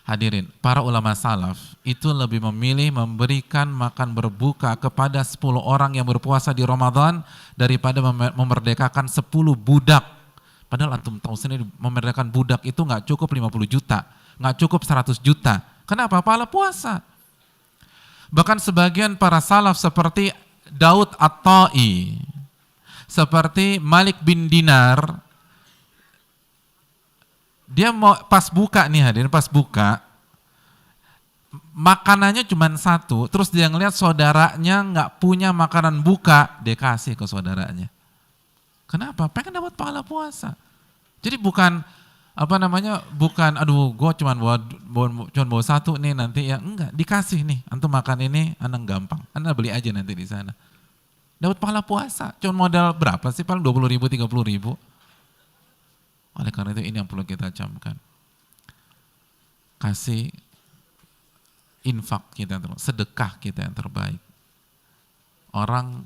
Hadirin, para ulama salaf itu lebih memilih memberikan makan berbuka kepada 10 orang yang berpuasa di Ramadan daripada memerdekakan 10 budak. Padahal antum tahu sendiri memerdekakan budak itu nggak cukup 50 juta, nggak cukup 100 juta. Kenapa? Pahala puasa. Bahkan sebagian para salaf seperti Daud At-Ta'i, seperti Malik bin Dinar, dia mau pas buka nih hadirin, pas buka makanannya cuma satu, terus dia ngeliat saudaranya nggak punya makanan buka, dia kasih ke saudaranya. Kenapa? Pengen dapat pahala puasa. Jadi bukan bukan aduh gue cuma bawa satu nih nanti ya, enggak, dikasih nih, antum makan ini, anak gampang, anda beli aja nanti di sana. Dapat pahala puasa, cuma modal berapa sih, paling 20.000, 30.000. Oleh karena itu ini yang perlu kita camkan. Kasih infak kita yang terbaik, sedekah kita yang terbaik. Orang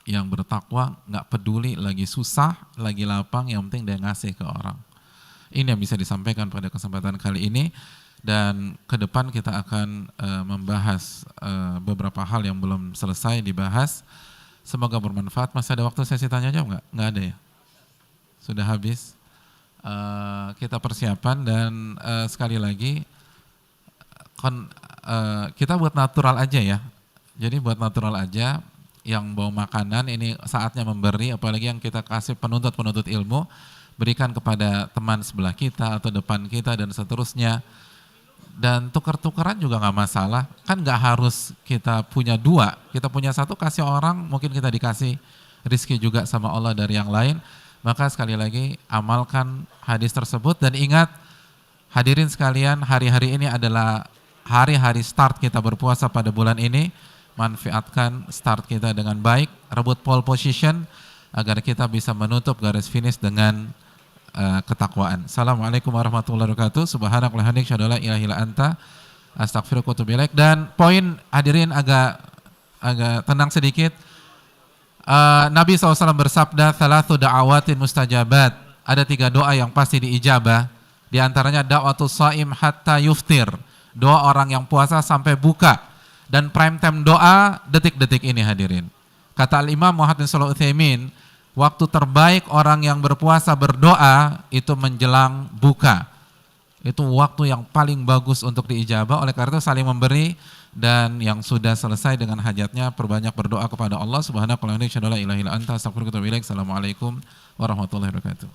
yang bertakwa nggak peduli lagi susah, lagi lapang, yang penting dia ngasih ke orang. Ini yang bisa disampaikan pada kesempatan kali ini, dan ke depan kita akan membahas beberapa hal yang belum selesai dibahas. Semoga bermanfaat. Masih ada waktu sesi tanya jawab nggak? Nggak ada ya? Sudah habis. Kita persiapan dan sekali lagi kita buat natural aja ya. Jadi buat natural aja, yang bawa makanan ini saatnya memberi, apalagi yang kita kasih penuntut ilmu, berikan kepada teman sebelah kita atau depan kita dan seterusnya. Dan tukar-tukaran juga nggak masalah, kan nggak harus kita punya dua, kita punya satu kasih orang, mungkin kita dikasih rizki juga sama Allah dari yang lain. Maka sekali lagi amalkan hadis tersebut dan ingat hadirin sekalian, hari-hari ini adalah hari-hari start kita berpuasa pada bulan ini. Manfaatkan start kita dengan baik, rebut pole position agar kita bisa menutup garis finish dengan ketakwaan. Assalamualaikum warahmatullahi wabarakatuh. Subhanakallahumma wa bihamdika asyhadu an la ilaha illa anta astaghfiruka wa atubu ilaik. Dan poin hadirin agak tenang sedikit. Nabi SAW bersabda, "Thalathu da'awatin mustajabat." Ada 3 doa yang pasti diijabah. Di antaranya da'watus shaim hatta yuftir. Doa orang yang puasa sampai buka. Dan prime time doa detik-detik ini hadirin. Kata Al-Imam Muhammad bin Shalih Al-Utsaimin, waktu terbaik orang yang berpuasa berdoa itu menjelang buka. Itu waktu yang paling bagus untuk diijabah. Oleh karena itu saling memberi, dan yang sudah selesai dengan hajatnya perbanyak berdoa kepada Allah Subhanahu wa taala. Assalamualaikum warahmatullahi wabarakatuh.